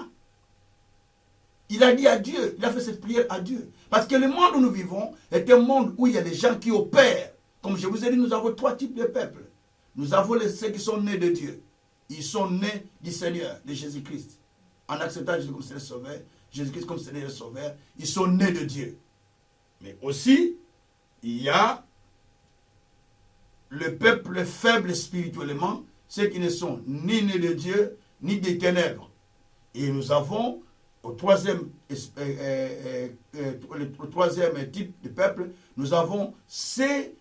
Il a dit à Dieu, il a fait cette prière à Dieu. Parce que le monde où nous vivons est un monde où il y a des gens qui opèrent. Comme je vous ai dit, nous avons trois types de peuples. Nous avons ceux qui sont nés de Dieu. Ils sont nés du Seigneur, de Jésus-Christ. En acceptant Jésus comme Seigneur Sauveur, Jésus-Christ comme Seigneur Sauveur, ils sont nés de Dieu. Mais aussi, il y a le peuple faible spirituellement, ceux qui ne sont ni nés de Dieu, ni des ténèbres. Et nous avons, au troisième type de peuple, nous avons ceux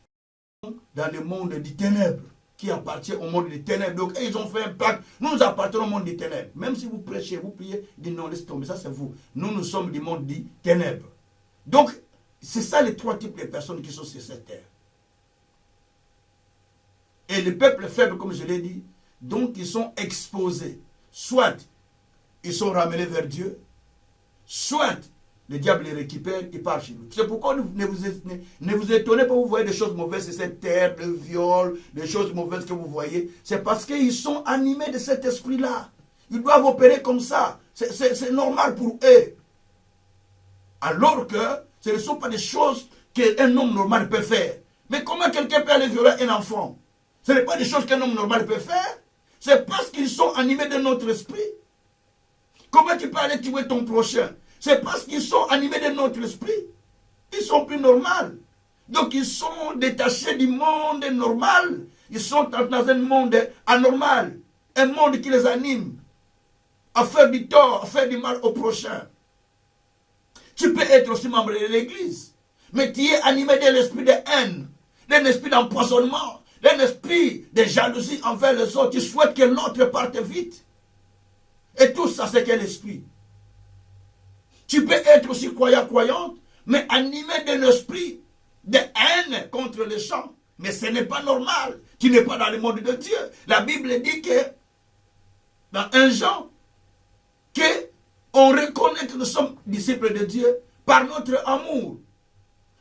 dans le monde des ténèbres, qui appartient au monde des ténèbres. Donc, ils ont fait un pacte. Nous appartenons au monde des ténèbres. Même si vous prêchez, vous priez, dites non, laisse tomber, ça c'est vous. Nous sommes du monde des ténèbres. Donc, c'est ça les trois types de personnes qui sont sur cette terre. Et les peuples faibles, comme je l'ai dit, donc ils sont exposés. Soit ils sont ramenés vers Dieu, soit le diable les récupère et part chez nous. C'est pourquoi ne vous étonnez pas, vous voyez des choses mauvaises sur cette terre, de viol, des choses mauvaises que vous voyez. C'est parce qu'ils sont animés de cet esprit-là. Ils doivent opérer comme ça. C'est normal pour eux. Alors que ce ne sont pas des choses qu'un homme normal peut faire. Mais comment quelqu'un peut aller violer un enfant? Ce n'est pas des choses qu'un homme normal peut faire. C'est parce qu'ils sont animés de notre esprit. Comment tu peux aller tuer ton prochain? C'est parce qu'ils sont animés de notre esprit. Ils sont plus normaux. Donc ils sont détachés du monde normal. Ils sont dans un monde anormal. Un monde qui les anime à faire du tort, à faire du mal au prochain. Tu peux être aussi membre de l'église. Mais tu es animé de l'esprit de haine, d'un esprit d'empoisonnement, d'un esprit de jalousie envers les autres. Tu souhaites que l'autre parte vite. Et tout ça, c'est quel esprit? Tu peux être aussi croyante, mais animé d'un esprit de haine contre les gens. Mais ce n'est pas normal. Tu n'es pas dans le monde de Dieu. La Bible dit que, dans 1 Jean, qu'on reconnaît que nous sommes disciples de Dieu par notre amour.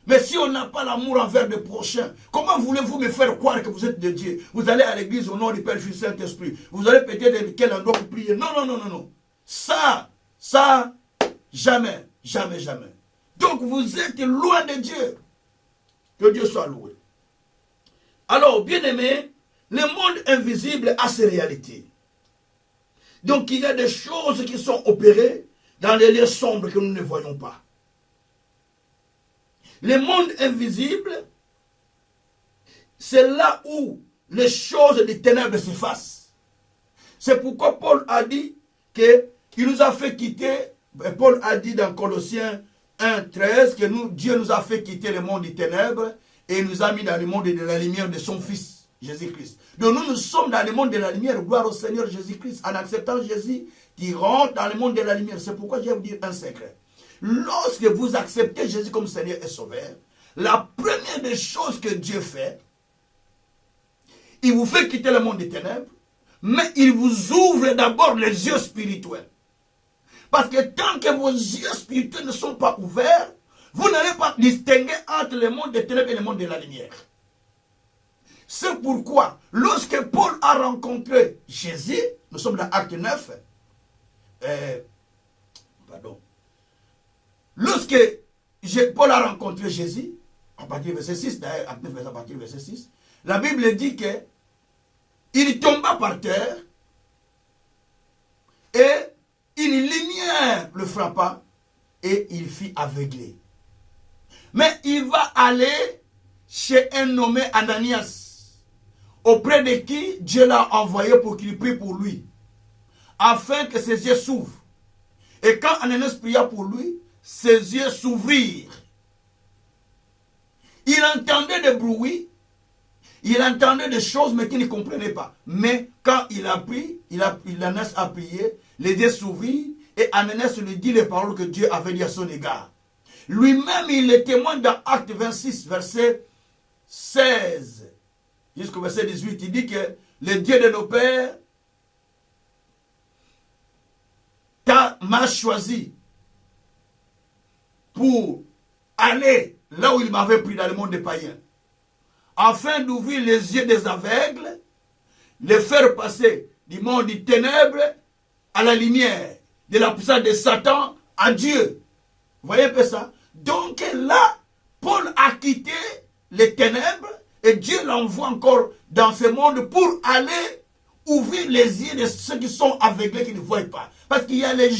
Mais si on n'a pas l'amour envers le prochain, comment voulez-vous me faire croire que vous êtes de Dieu? Vous allez à l'église au nom du Père, Fils, Saint-Esprit. Vous allez peut-être dans quel endroit vous priez. Non, non, non, non, non. Ça, jamais, jamais, jamais. Donc vous êtes loin de Dieu. Que Dieu soit loué. Alors, bien aimé, le monde invisible a ses réalités. Donc il y a des choses qui sont opérées dans les lieux sombres que nous ne voyons pas. Le monde invisible, c'est là où les choses des ténèbres s'effacent. C'est pourquoi Paul a dit qu'il nous a fait quitter, Paul a dit dans Colossiens 1:13 que Dieu nous a fait quitter le monde des ténèbres et il nous a mis dans le monde de la lumière de son Fils, Jésus-Christ. Donc nous sommes dans le monde de la lumière, gloire au Seigneur Jésus-Christ. En acceptant Jésus, qui rentre dans le monde de la lumière. C'est pourquoi je vais vous dire un secret. Lorsque vous acceptez Jésus comme Seigneur et Sauveur, la première des choses que Dieu fait, il vous fait quitter le monde des ténèbres, mais il vous ouvre d'abord les yeux spirituels. Parce que tant que vos yeux spirituels ne sont pas ouverts, vous n'allez pas distinguer entre le monde des ténèbres et le monde de la lumière. C'est pourquoi, lorsque Paul a rencontré Jésus, nous sommes dans Acte 9, lorsque Paul a rencontré Jésus, à partir du verset 6, d'ailleurs, Acte 9, à partir du verset 6, la Bible dit que il tomba par terre et une lumière le frappa et il fit aveugler. Mais il va aller chez un nommé Ananias, auprès de qui Dieu l'a envoyé pour qu'il prie pour lui, afin que ses yeux s'ouvrent. Et quand Ananias pria pour lui, ses yeux s'ouvrirent. Il entendait des bruits, il entendait des choses, mais qu'il ne comprenait pas. Mais quand il a prié, Ananias a prié, les yeux s'ouvrirent, et Ananias lui dit les paroles que Dieu avait dit à son égard. Lui-même, il le témoigne dans Acte 26, verset 16, jusqu'au verset 18. Il dit que le Dieu de nos pères m'a choisi pour aller là où il m'avait pris dans le monde des païens, afin d'ouvrir les yeux des aveugles, les faire passer du monde des ténèbres à la lumière, de la puissance de Satan à Dieu. Vous voyez un peu ça? Donc là, Paul a quitté les ténèbres et Dieu l'envoie encore dans ce monde pour aller ouvrir les yeux de ceux qui sont aveuglés, qui ne voient pas. Parce qu'il y a les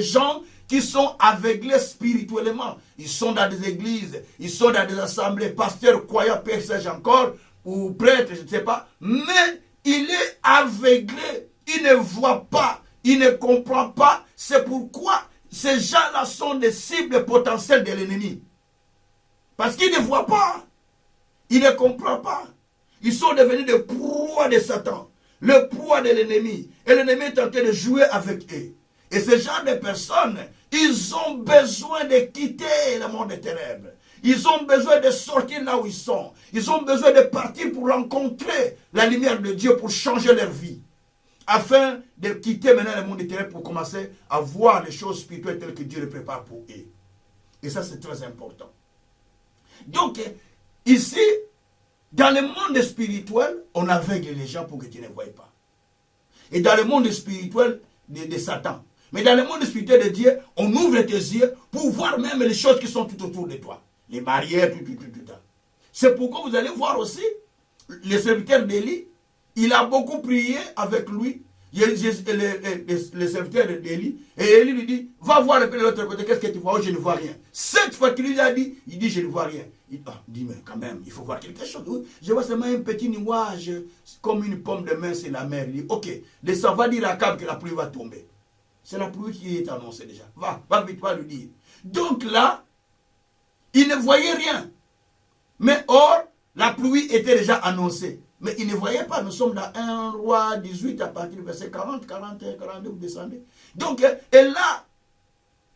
gens qui sont aveuglés spirituellement. Ils sont dans des églises, ils sont dans des assemblées, pasteurs, croyants, pères, sages encore, ou prêtres, je ne sais pas. Mais il est aveuglé, il ne voit pas, il ne comprend pas. C'est pourquoi ces gens-là sont des cibles potentielles de l'ennemi. Parce qu'ils ne voient pas, ils ne comprennent pas. Ils sont devenus des proies de Satan, le proie de l'ennemi. Et l'ennemi est en train de jouer avec eux. Et ces gens de personnes, ils ont besoin de quitter le monde des ténèbres. Ils ont besoin de sortir là où ils sont. Ils ont besoin de partir pour rencontrer la lumière de Dieu, pour changer leur vie. Afin de quitter maintenant le monde des ténèbres pour commencer à voir les choses spirituelles telles que Dieu les prépare pour eux. Et ça, c'est très important. Donc, ici, dans le monde spirituel, on aveugle les gens pour que tu ne voient pas. Et dans le monde spirituel de Satan. Mais dans le monde spirituel de Dieu, on ouvre tes yeux pour voir même les choses qui sont tout autour de toi. Les barrières, tout. C'est pourquoi vous allez voir aussi, le serviteur d'Élie, il a beaucoup prié avec lui, le serviteur d'Élie, et Élie lui dit, va voir un peu de l'autre côté, qu'est-ce que tu vois? Oh, je ne vois rien. Cette fois qu'il lui a dit, il dit, je ne vois rien. Il dit, mais quand même, il faut voir quelque chose. Je vois seulement un petit nuage, comme une pomme de main sur la mer. Il dit, ok, ça va dire à Akab que la pluie va tomber. C'est la pluie qui est annoncée déjà. Va vite, va lui dire. Donc là, il ne voyait rien. Mais or, la pluie était déjà annoncée. Mais il ne voyait pas. Nous sommes dans 1 Roi 18 à partir du verset 40, 41, 42, vous descendez. Donc, et là,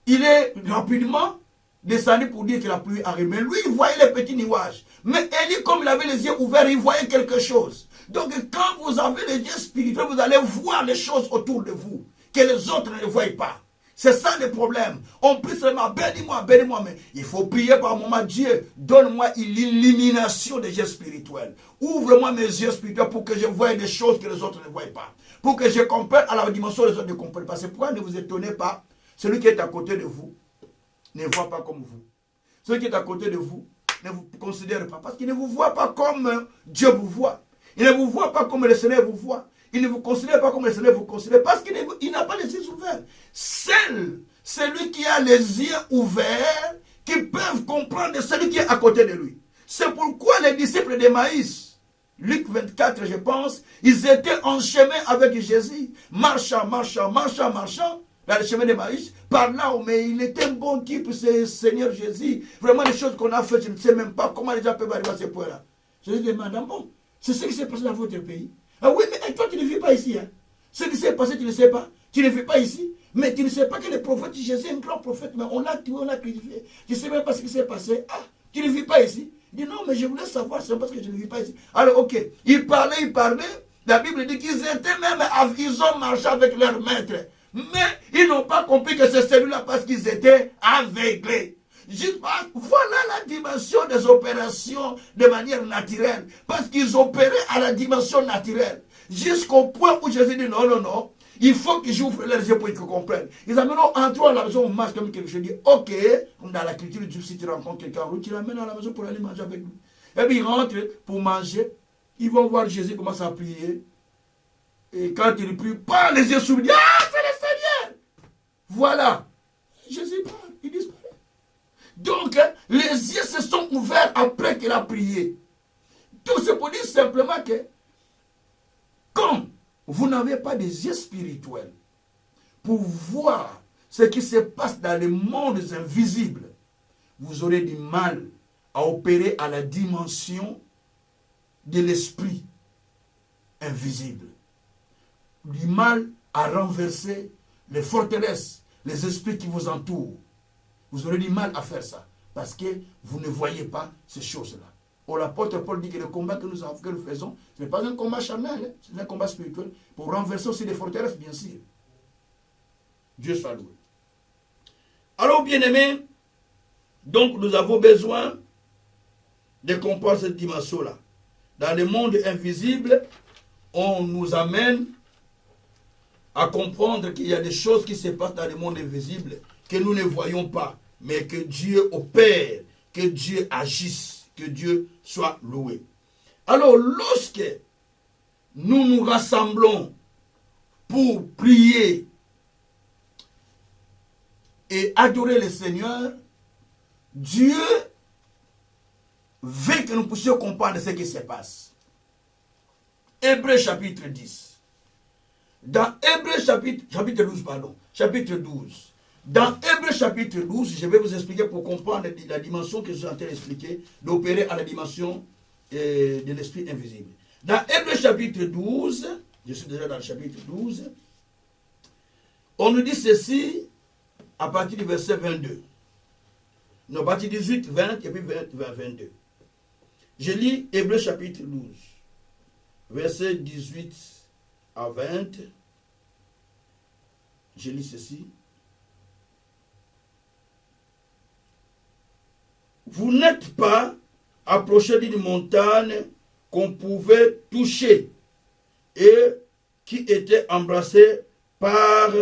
il est rapidement descendu pour dire que la pluie arrive. Mais lui, il voyait les petits nuages. Mais Élie, comme il avait les yeux ouverts, il voyait quelque chose. Donc, quand vous avez les yeux spirituels, vous allez voir les choses autour de vous que les autres ne voient pas. C'est ça le problème. On prie seulement, bénis-moi, mais il faut prier par moment. Dieu, donne-moi l'illumination des yeux spirituels. Ouvre-moi mes yeux spirituels pour que je voie des choses que les autres ne voient pas. Pour que je comprenne à la dimension les autres ne comprennent pas. C'est pourquoi ne vous étonnez pas. Celui qui est à côté de vous ne voit pas comme vous. Celui qui est à côté de vous ne vous considère pas. Parce qu'il ne vous voit pas comme Dieu vous voit. Il ne vous voit pas comme le Seigneur vous voit. il ne vous considère pas comme le Seigneur vous considère parce qu'il n'a pas les yeux ouverts. Seul celui qui a les yeux ouverts qui peuvent comprendre celui qui est à côté de lui. C'est pourquoi les disciples d'Emmaüs, Luc 24 je pense, ils étaient en chemin avec Jésus, marchant, dans le chemin d'Emmaüs, par là, mais il était un bon type, ce Seigneur Jésus. Vraiment, les choses qu'on a faites, je ne sais même pas comment les gens peuvent arriver à ce point-là. Jésus demande, bon, c'est ce qui s'est passé dans votre pays. Ah oui, mais toi, tu ne vis pas ici. Hein. Ce qui s'est passé, tu ne sais pas. Tu ne vis pas ici. Mais tu ne sais pas que le prophète Jésus est un grand prophète, mais on l'a tué, on l'a crucifié. Tu ne sais même pas ce qui s'est passé. Ah, tu ne vis pas ici. Il dit, non, mais je voulais savoir, c'est parce que je ne vis pas ici. Alors, ok, ils parlaient. La Bible dit qu'ils étaient même, ils ont marché avec leur maître. Mais ils n'ont pas compris que c'est celui-là parce qu'ils étaient aveuglés. Voilà la dimension des opérations de manière naturelle. Parce qu'ils opéraient à la dimension naturelle. Jusqu'au point où Jésus dit non. Il faut qu'ils ouvrent leurs yeux pour qu'ils comprennent. Ils amènent entrant à la maison, on marche comme quelque chose. Ils disent ok, comme dans la culture du si tu rencontres quelqu'un en route, tu l'amènes à la maison pour aller manger avec lui. Et puis ils rentrent pour manger. Ils vont voir Jésus commence à prier. Et quand il prie, pas les yeux s'ouvrent. Ah, c'est le Seigneur. Voilà. Jésus parle, il disparaît. Donc, les yeux se sont ouverts après qu'il a prié. Tout c'est pour dire simplement que, quand vous n'avez pas des yeux spirituels pour voir ce qui se passe dans les mondes invisibles, vous aurez du mal à opérer à la dimension de l'esprit invisible. Du mal à renverser les forteresses, les esprits qui vous entourent. Vous aurez du mal à faire ça parce que vous ne voyez pas ces choses-là. Or, l'apôtre Paul dit que le combat que nous faisons, ce n'est pas un combat charnel, hein, c'est un combat spirituel pour renverser aussi les forteresses, bien sûr. Dieu soit loué. Alors, bien-aimés, donc nous avons besoin de comprendre cette dimension-là. Dans le monde invisible, on nous amène à comprendre qu'il y a des choses qui se passent dans le monde invisible que nous ne voyons pas, mais que Dieu opère, que Dieu agisse, que Dieu soit loué. Alors, lorsque nous nous rassemblons pour prier et adorer le Seigneur, Dieu veut que nous puissions comprendre ce qui se passe. Hébreux chapitre 10. Dans Hébreux chapitre 12. Dans Hébreux chapitre 12, je vais vous expliquer pour comprendre la dimension que je suis en train d'expliquer, d'opérer à la dimension de l'esprit invisible. Dans Hébreux chapitre 12, je suis déjà dans le chapitre 12, on nous dit ceci à partir du verset 22. Non, à partir du 18, 20 et puis 22. Je lis Hébreux chapitre 12, verset 18 à 20. Je lis ceci. Vous n'êtes pas approché d'une montagne qu'on pouvait toucher et qui était embrassée par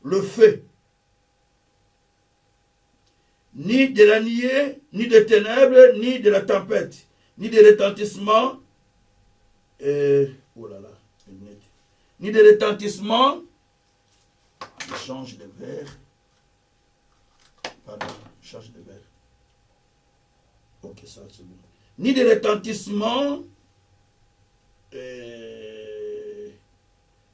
le feu. Ni de la nuée, ni des ténèbres, ni de la tempête, ni de retentissement. Ni de retentissement. Je change de verre. Pardon, je change de verre. Ok, ça c'est bon. Ni de retentissement,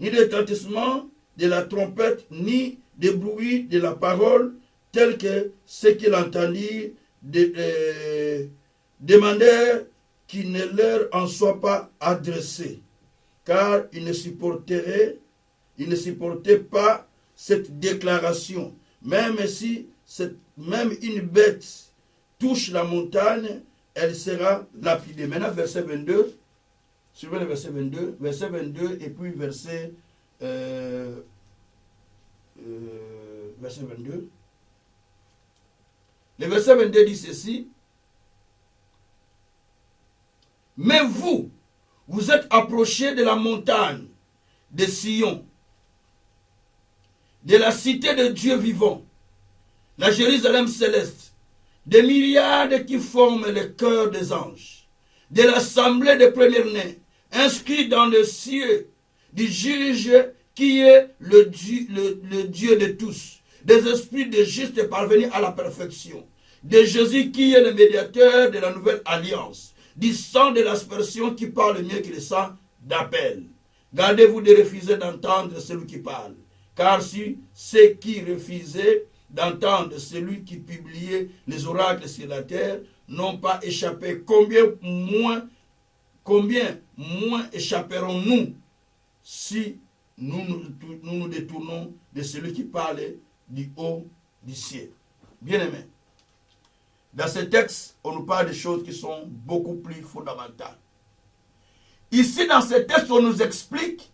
ni de retentissement de la trompette, ni de bruit de la parole, tel que ceux qui l'entendirent demandèrent qu'il ne leur en soit pas adressé, car ils ne supportaient pas cette déclaration. Même si même une bête touche la montagne, elle sera lapidée. Maintenant, verset 22, suivez le verset 22, et puis verset 22. Le verset 22 dit ceci. Mais vous êtes approchés de la montagne de Sion, de la cité de Dieu vivant, la Jérusalem céleste, des myriades qui forment le cœur des anges, de l'assemblée des premiers-nés, inscrits dans les cieux, du juge qui est le Dieu de tous, des esprits de justes parvenus à la perfection, de Jésus qui est le médiateur de la nouvelle alliance, du sang de l'aspersion qui parle mieux que le sang d'Abel. Gardez-vous de refuser d'entendre celui qui parle, car si ceux qui refusaient d'entendre celui qui publiait les oracles sur la terre n'ont pas échappé, combien moins échapperons-nous si nous détournons de celui qui parle du haut du ciel. Bien-aimés, dans ce texte, on nous parle de choses qui sont beaucoup plus fondamentales. Ici, dans ce texte, on nous explique,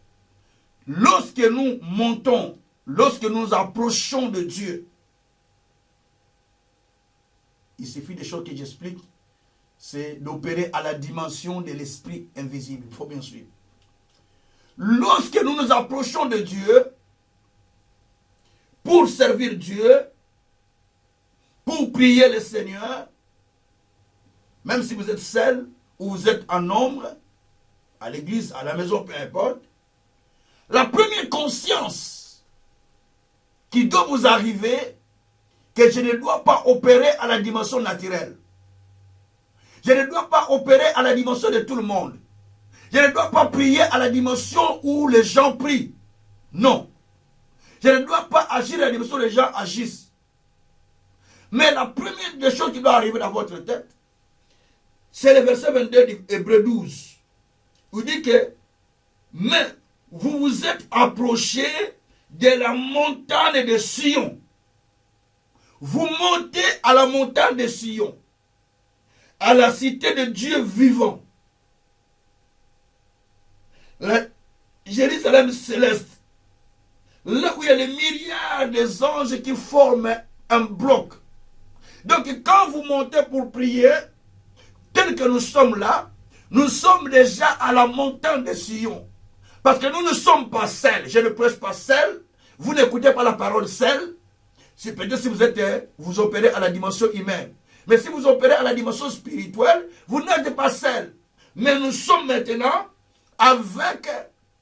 lorsque nous montons, lorsque nous approchons de Dieu, il suffit des choses que j'explique, c'est d'opérer à la dimension de l'esprit invisible. Il faut bien suivre. Lorsque nous nous approchons de Dieu, pour servir Dieu, pour prier le Seigneur, même si vous êtes seul ou vous êtes en nombre, à l'église, à la maison, peu importe, la première conscience qui doit vous arriver, que je ne dois pas opérer à la dimension naturelle. Je ne dois pas opérer à la dimension de tout le monde. Je ne dois pas prier à la dimension où les gens prient. Non. Je ne dois pas agir à la dimension où les gens agissent. Mais la première des choses qui doit arriver dans votre tête, c'est le verset 22 d'Hébreux 12. Où il dit que, mais vous vous êtes approchés de la montagne de Sion. Vous montez à la montagne de Sion, à la cité de Dieu vivant, la Jérusalem céleste, là où il y a les milliards des anges qui forment un bloc. Donc quand vous montez pour prier, tel que nous sommes là, nous sommes déjà à la montagne de Sion. Parce que nous ne sommes pas seuls. Je ne prêche pas seul. Vous n'écoutez pas la parole seule. C'est peut-être si vous opérez à la dimension humaine. Mais si vous opérez à la dimension spirituelle, vous n'êtes pas seul. Mais nous sommes maintenant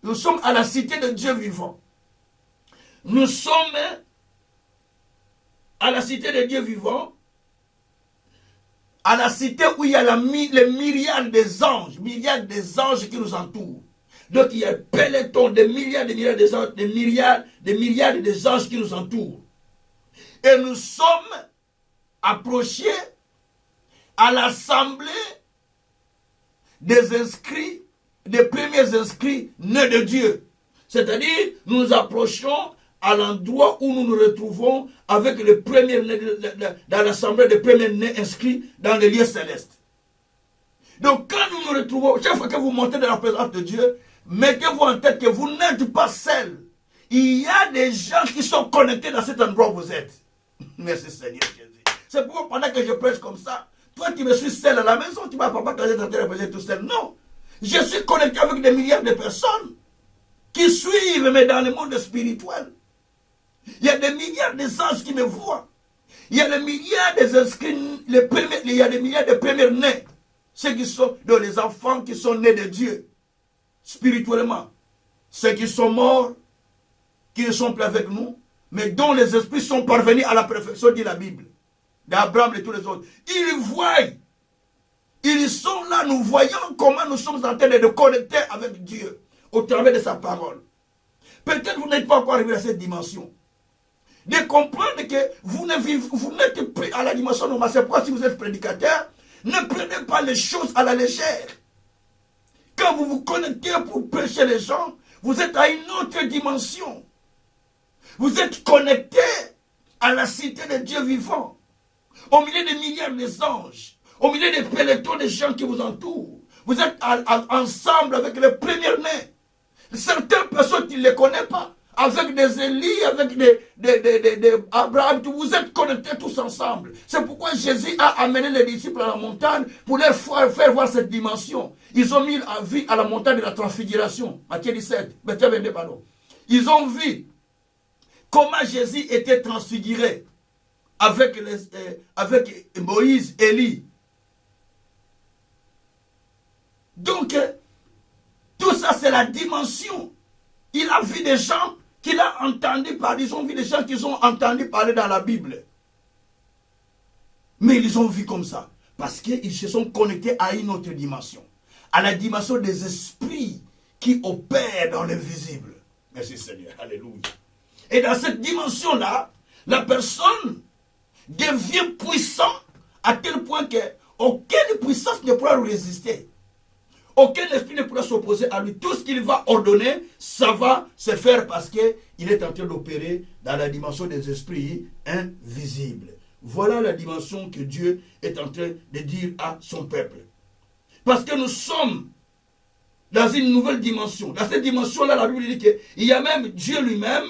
nous sommes à la cité de Dieu vivant. Nous sommes à la cité de Dieu vivant, à la cité où il y a les myriades des anges qui nous entourent. Donc il y a un peloton de milliards des anges, des milliards des anges qui nous entourent. Et nous sommes approchés à l'assemblée des inscrits, des premiers inscrits nés de Dieu. C'est-à-dire, nous nous approchons à l'endroit où nous nous retrouvons avec les premiers nés dans l'assemblée des premiers nés inscrits dans les lieux célestes. Donc quand nous nous retrouvons, chaque fois que vous montez dans la présence de Dieu, mettez-vous en tête que vous n'êtes pas seul. Il y a des gens qui sont connectés dans cet endroit où vous êtes. Merci Seigneur Jésus. C'est pourquoi pendant que je prêche comme ça, toi tu me suis seul à la maison, tu ne vas pas quand j'étais en train de prêcher tout seul. Non. Je suis connecté avec des milliards de personnes qui suivent, mais dans le monde spirituel. Il y a des milliards de anges qui me voient. Il y a des milliards des inscrits, il y a des milliards de premiers nés. Ceux qui sont les enfants qui sont nés de Dieu, spirituellement. Ceux qui sont morts, qui ne sont plus avec nous, mais dont les esprits sont parvenus à la perfection, dit la Bible, d'Abraham et tous les autres. Ils voient, ils sont là, nous voyons comment nous sommes en train de nous connecter avec Dieu, au travers de sa parole. Peut-être vous n'êtes pas encore arrivé à cette dimension. De comprendre que vous n'êtes pas à la dimension normale. C'est pourquoi si vous êtes prédicateur, ne prenez pas les choses à la légère. Quand vous vous connectez pour prêcher les gens, vous êtes à une autre dimension. Vous êtes connecté à la cité de Dieu vivant, au milieu des milliards des anges, au milieu des pelotons de gens qui vous entourent. Vous êtes ensemble avec les premiers nés. Certaines personnes, tu ne les connais pas. Avec des Élie, avec des Abraham, vous êtes connectés tous ensemble. C'est pourquoi Jésus a amené les disciples à la montagne pour leur faire voir cette dimension. Ils ont mis à vie à la montagne de la transfiguration. Matthieu 17, Matthieu 22, pardon. Ils ont vu comment Jésus était transfiguré avec Moïse, Élie. Donc, tout ça c'est la dimension Il a vu des gens qu'il a entendu parler. Ils ont vu des gens qu'ils ont entendu parler dans la Bible. Mais ils ont vu comme ça. Parce qu'ils se sont connectés à une autre dimension. À la dimension des esprits qui opèrent dans l'invisible. Merci Seigneur. Alléluia. Et dans cette dimension-là, la personne devient puissante à tel point qu'aucune puissance ne pourra lui résister. Aucun esprit ne pourra s'opposer à lui. Tout ce qu'il va ordonner, ça va se faire parce qu'il est en train d'opérer dans la dimension des esprits invisibles. Voilà la dimension que Dieu est en train de dire à son peuple. Parce que nous sommes dans une nouvelle dimension. Dans cette dimension-là, la Bible dit qu'il y a même Dieu lui-même,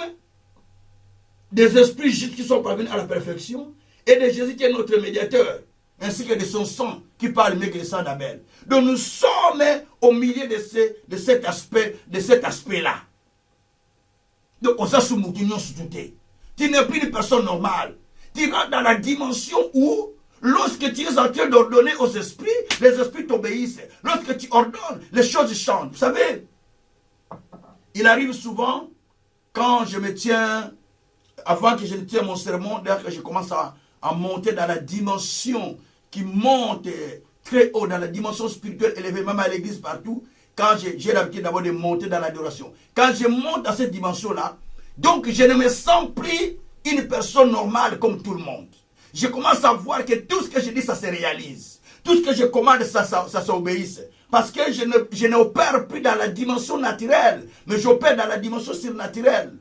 des esprits justes qui sont parvenus à la perfection, et de Jésus qui est notre médiateur, ainsi que de son sang qui parle mieux que le sang d'Abel. Donc nous sommes au milieu de cet aspect-là. Donc on s'est soumis. Tu n'es plus une personne normale. Tu rentres dans la dimension où, lorsque tu es en train d'ordonner aux esprits, les esprits t'obéissent. Lorsque tu ordonnes, les choses changent. Vous savez, il arrive souvent, quand je me tiens, avant que je ne tienne mon sermon, dès que je commence à monter dans la dimension qui monte très haut, dans la dimension spirituelle élevée, même à l'église, partout, quand j'ai l'habitude d'abord de monter dans l'adoration. Quand je monte dans cette dimension-là, donc je ne me sens plus une personne normale comme tout le monde. Je commence à voir que tout ce que je dis, ça se réalise. Tout ce que je commande, ça s'obéisse. Parce que je n'opère plus dans la dimension naturelle, mais j'opère dans la dimension surnaturelle.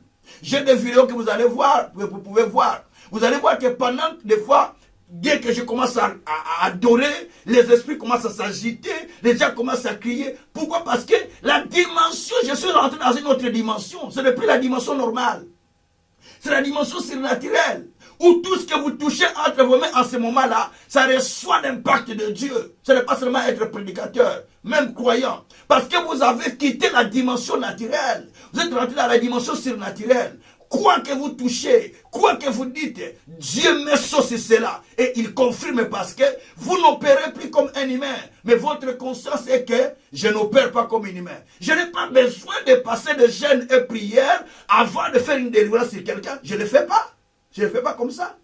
J'ai des vidéos que vous allez voir, que vous pouvez voir. Vous allez voir que pendant des fois, dès que je commence à adorer, les esprits commencent à s'agiter, les gens commencent à crier. Pourquoi? Parce que la dimension, je suis rentré dans une autre dimension. Ce n'est plus la dimension normale. C'est la dimension surnaturelle. Où tout ce que vous touchez entre vos mains en ce moment-là, ça reçoit l'impact de Dieu. Ce n'est pas seulement être prédicateur, même croyant. Parce que vous avez quitté la dimension naturelle. Vous êtes rentré dans la dimension surnaturelle. Quoi que vous touchez, quoi que vous dites, Dieu met ça sur cela. Et il confirme parce que vous n'opérez plus comme un humain. Mais votre conscience est que je n'opère pas comme un humain. Je n'ai pas besoin de passer de jeûne et prière avant de faire une délivrance sur quelqu'un. Je ne le fais pas. Je ne le fais pas comme ça.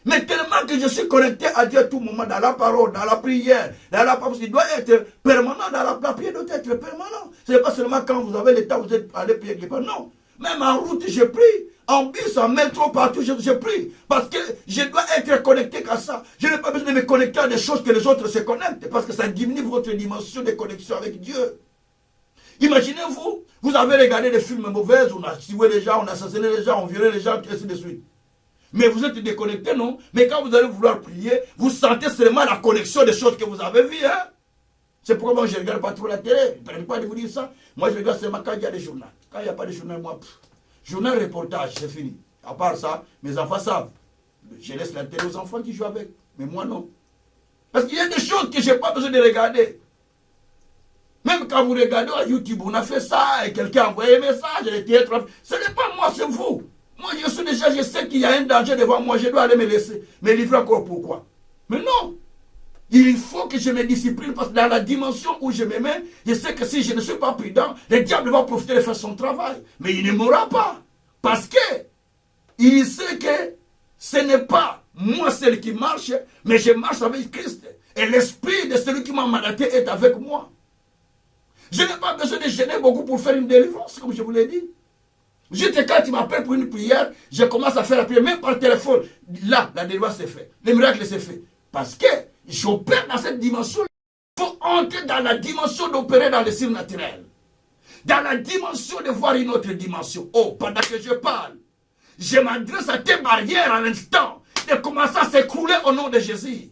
Mais tellement que je suis connecté à Dieu à tout moment, dans la parole, dans la prière, dans la parole, il doit être permanent, dans la prière doit être permanent. Ce n'est pas seulement quand vous avez le temps, vous êtes allé prier quelque part. Non. Même en route, je prie. En bus, en métro, partout, je prie. Parce que je dois être connecté qu'à ça. Je n'ai pas besoin de me connecter à des choses que les autres se connectent. Parce que ça diminue votre dimension de connexion avec Dieu. Imaginez-vous, vous avez regardé des films mauvais, on a tué les gens, on a assassiné les gens, on violé les gens, et ainsi de suite. Mais vous êtes déconnecté, non? Mais quand vous allez vouloir prier, vous sentez seulement la connexion des choses que vous avez vues. Hein? C'est pourquoi moi je ne regarde pas trop la télé. Je ne permets pas de vous dire ça. Moi je regarde seulement quand il y a des journaux. Quand il n'y a pas de journal, moi, journal, reportage, c'est fini. À part ça, mes enfants savent. Je laisse la télé aux enfants qui jouent avec. Mais moi non. Parce qu'il y a des choses que je n'ai pas besoin de regarder. Même quand vous regardez à YouTube, on a fait ça et quelqu'un a envoyé un message. Ce n'est pas moi, c'est vous. Moi je suis déjà, je sais qu'il y a un danger devant moi. Je dois aller me livrer encore. Pourquoi? Mais non. Il faut que je me discipline parce que dans la dimension où je me mets, je sais que si je ne suis pas prudent, le diable va profiter de faire son travail. Mais il ne mourra pas. Parce que il sait que ce n'est pas moi celui qui marche, mais je marche avec Christ. Et l'esprit de celui qui m'a mandaté est avec moi. Je n'ai pas besoin de gêner beaucoup pour faire une délivrance, comme je vous l'ai dit. Juste quand il m'appelle pour une prière, je commence à faire la prière, même par téléphone. Là, la délivrance s'est faite. Le miracle s'est fait. Parce que j'opère dans cette dimension. Il faut entrer dans la dimension d'opérer dans le surnaturel. Dans la dimension de voir une autre dimension. Oh, pendant que je parle, je m'adresse à tes barrières à l'instant de commencer à s'écrouler au nom de Jésus.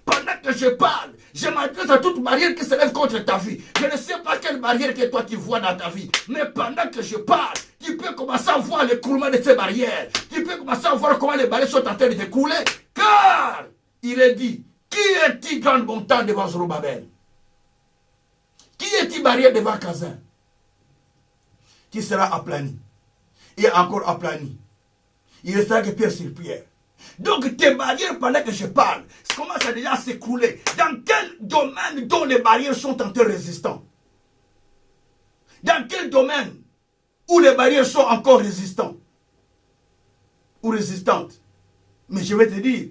Pendant que je parle, je m'adresse à toute barrière qui se lève contre ta vie. Je ne sais pas quelle barrière que toi tu vois dans ta vie. Mais pendant que je parle, tu peux commencer à voir l'écroulement de ces barrières. Tu peux commencer à voir comment les barrières sont en train de s'écrouler. Car il est dit, qui est-il grande montagne devant Zorobabel? Qui est-il barrière devant Kazan? Qui sera aplani. Et encore aplani. Il restera que pierre sur pierre. Donc tes barrières, pendant que je parle, commencent à déjà s'écrouler. Dans quel domaine dont les barrières sont en train résistants? Dans quel domaine? où les barrières sont encore résistantes ou résistantes. Mais je vais te dire,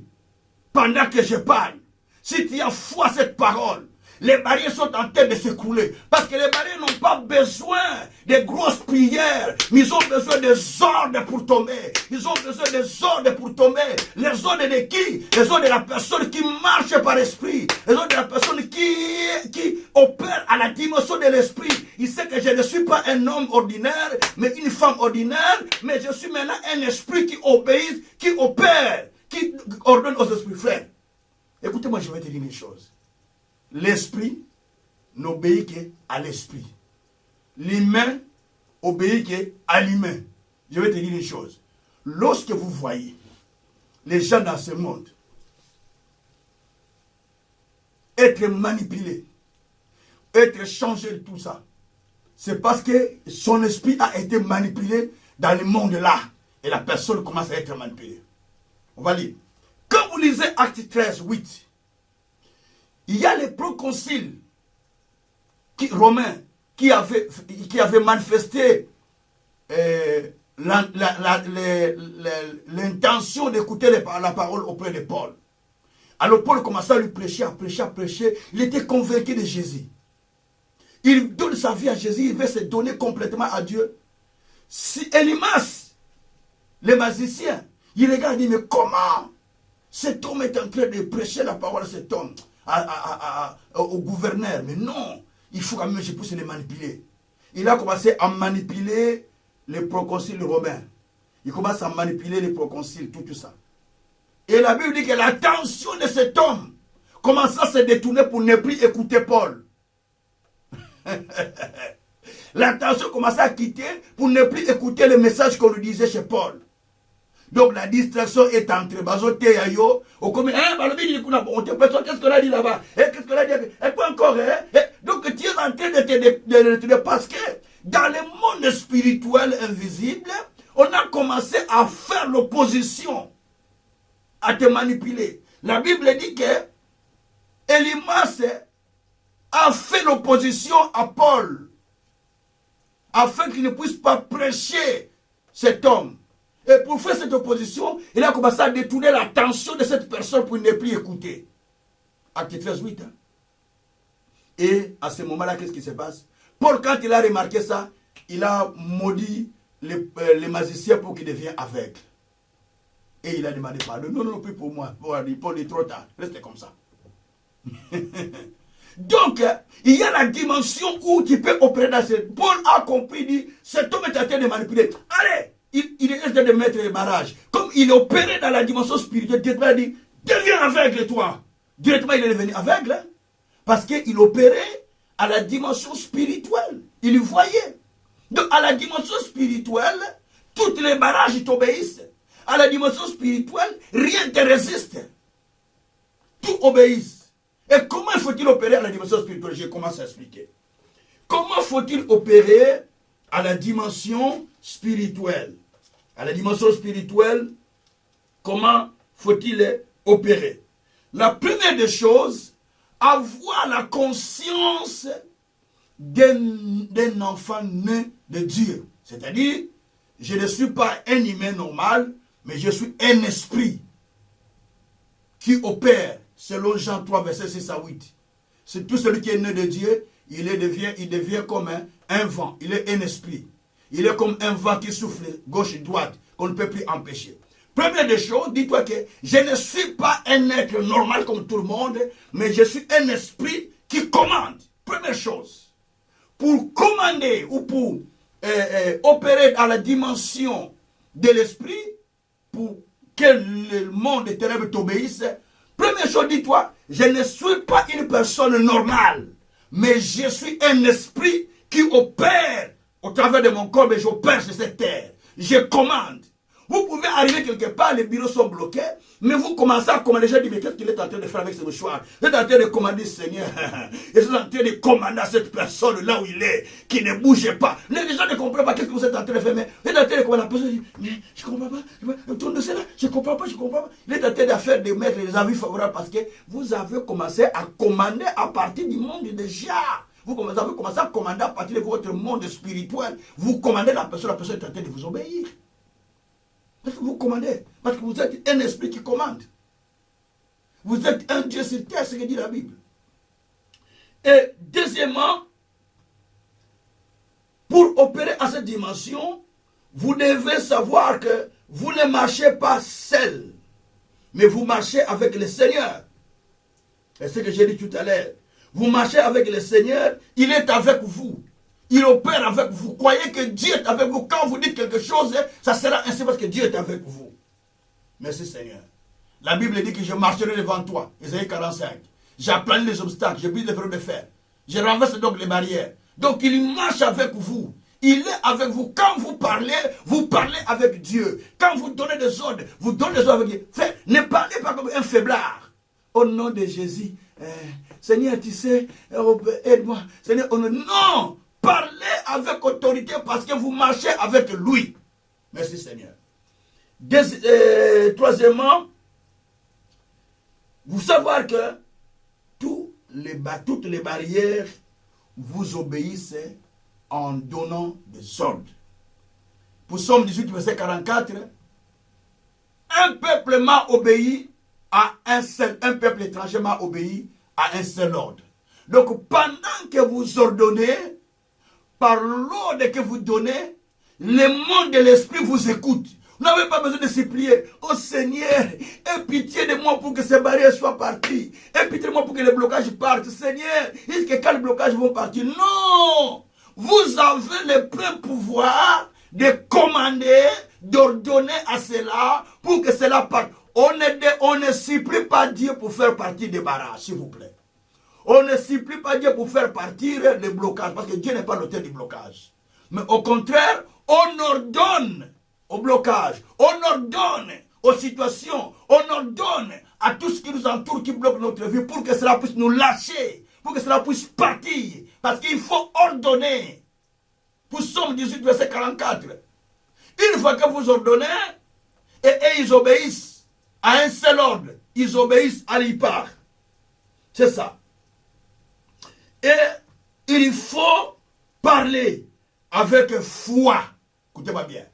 pendant que je parle, si tu as foi à cette parole, les barrières sont en train de s'écrouler. Parce que les barrières n'ont pas besoin de grosses prières, mais ils ont besoin des ordres pour tomber. Ils ont besoin des ordres pour tomber. Les ordres de qui? Les ordres de la personne qui marche par l'esprit. Les ordres de la personne qui opère à la dimension de l'esprit. Il sait que je ne suis pas un homme ordinaire, mais une femme ordinaire. Mais je suis maintenant un esprit qui obéit, qui opère, qui ordonne aux esprits. Frères, écoutez-moi, je vais te dire une chose. L'esprit n'obéit qu'à l'esprit. L'humain obéit qu'à l'humain. Je vais te dire une chose. Lorsque vous voyez les gens dans ce monde être manipulés, être changés de tout ça, c'est parce que son esprit a été manipulé dans le monde là. Et la personne commence à être manipulée. On va lire. Quand vous lisez Acte 13, 8, il y a les proconsuls romains qui avaient manifesté l'intention d'écouter la parole auprès de Paul. Alors Paul commençait à lui prêcher, à prêcher. Il était convaincu de Jésus. Il donne sa vie à Jésus, il veut se donner complètement à Dieu. Si Elimas, le magicien, il regarde, il dit, mais comment cet homme est en train de prêcher la parole à cet homme, au gouverneur? Mais non, il faut quand même que je puisse les manipuler. Il a commencé à manipuler les proconsuls romains. Il commence à manipuler les proconsuls, tout ça. Et la Bible dit que l'attention de cet homme commence à se détourner pour ne plus écouter Paul. L'attention commence à quitter pour ne plus écouter le message qu'on lui disait chez Paul. Donc la distraction est entrée. Qu'est-ce qu'on a dit là-bas? Qu'est-ce qu'on a dit? Et quoi encore? Donc tu es en train de te parce que dans le monde spirituel invisible, on a commencé à faire l'opposition, à te manipuler. La Bible dit que Elimas a fait l'opposition à Paul afin qu'il ne puisse pas prêcher cet homme. Et pour faire cette opposition, il a commencé à détourner l'attention de cette personne pour ne plus écouter. Acte 13, 8. Hein? Et à ce moment-là, qu'est-ce qui se passe? Paul, quand il a remarqué ça, il a maudit les magiciens pour qu'ils deviennent aveugles. Et il a demandé pardon. Non, non, plus pour moi. Paul dit trop tard. Restez comme ça. Donc, il y a la dimension où tu peux opérer dans ce... Paul a compris, dit, cet homme est en train de manipuler. Allez! Il est en train de mettre les barrages. Comme il opérait dans la dimension spirituelle, directement il dit, deviens aveugle toi. Directement il est devenu aveugle. Hein? Parce qu'il opérait à la dimension spirituelle. Il voyait. Donc à la dimension spirituelle, toutes les barrages t'obéissent. À la dimension spirituelle, rien ne te résiste. Tout obéisse. Et comment faut-il opérer à la dimension spirituelle? Je commence à expliquer. Comment faut-il opérer à la dimension spirituelle? À la dimension spirituelle, comment faut-il opérer? La première des choses, avoir la conscience d'un enfant né de Dieu. C'est-à-dire, je ne suis pas un humain normal, mais je suis un esprit qui opère, selon Jean 3, verset 6 à 8. C'est tout celui qui est né de Dieu, il devient comme un vent, il est un esprit. Il est comme un vent qui souffle gauche et droite, qu'on ne peut plus empêcher. Première des choses, dis-toi que je ne suis pas un être normal comme tout le monde, mais je suis un esprit qui commande. Première chose. Pour commander ou pour opérer à la dimension de l'esprit, pour que le monde des ténèbres t'obéisse, première chose, dis-toi, je ne suis pas une personne normale, mais je suis un esprit qui opère au travers de mon corps, mais j'opère sur cette terre. Je commande. Vous pouvez arriver quelque part, les bureaux sont bloqués, mais vous commencez à commander. Je dis, mais qu'est-ce qu'il est en train de faire avec ce mouchoir? Il est en train de commander, Seigneur. Il est en train de commander à cette personne là où il est, qui ne bouge pas. Les gens ne comprennent pas qu'est-ce que vous êtes en train de faire. Mais il est en train de commander. La personne dit, mais je ne comprends pas. Tourne de cela, je ne comprends pas. Il est en train de faire de mettre les avis favorables parce que vous avez commencé à commander à partir du monde déjà. Vous avez commencé à commander à partir de votre monde spirituel. Vous commandez la personne est en train de vous obéir. Parce que vous commandez. Parce que vous êtes un esprit qui commande. Vous êtes un Dieu sur terre, c'est ce que dit la Bible. Et deuxièmement, pour opérer à cette dimension, vous devez savoir que vous ne marchez pas seul, mais vous marchez avec le Seigneur. C'est ce que j'ai dit tout à l'heure. Vous marchez avec le Seigneur, il est avec vous. Il opère avec vous. Croyez que Dieu est avec vous. Quand vous dites quelque chose, ça sera ainsi parce que Dieu est avec vous. Merci Seigneur. La Bible dit que je marcherai devant toi. Isaïe 45. J'aplane les obstacles, je brise les verrous de fer. Je renverse donc les barrières. Donc il marche avec vous. Il est avec vous. Quand vous parlez avec Dieu. Quand vous donnez des ordres, vous donnez des ordres avec Dieu. Ne parlez pas comme un faiblard. Au nom de Jésus, Seigneur, tu sais, aide-moi. Seigneur, non, parlez avec autorité parce que vous marchez avec lui. Merci Seigneur. Troisièmement, vous savoir que toutes les barrières vous obéissent en donnant des ordres. Pour Somme 18, verset 44, un peuple m'a obéi à un peuple étranger m'a obéi à un seul ordre. Donc pendant que vous ordonnez, par l'ordre que vous donnez, le monde de l'esprit vous écoute. Vous n'avez pas besoin de supplier. Oh Seigneur, aie pitié de moi pour que ces barrières soient parties. Aie pitié de moi pour que les blocages partent. Seigneur, est-ce que quand les blocages vont partir? Non! Vous avez le plein pouvoir de commander, d'ordonner à cela pour que cela parte. On ne supplie pas Dieu pour faire partir des barrages, s'il vous plaît. On ne supplie pas Dieu pour faire partir les blocages, parce que Dieu n'est pas l'auteur du blocage. Mais au contraire, on ordonne au blocage, on ordonne aux situations, on ordonne à tout ce qui nous entoure, qui bloque notre vie, pour que cela puisse nous lâcher, pour que cela puisse partir. Parce qu'il faut ordonner. Pour Somme 18, verset 44. Une fois que vous ordonnez, et ils obéissent à un seul ordre, ils obéissent à l'hyper. C'est ça. Et il faut parler avec foi. Écoutez-moi bien.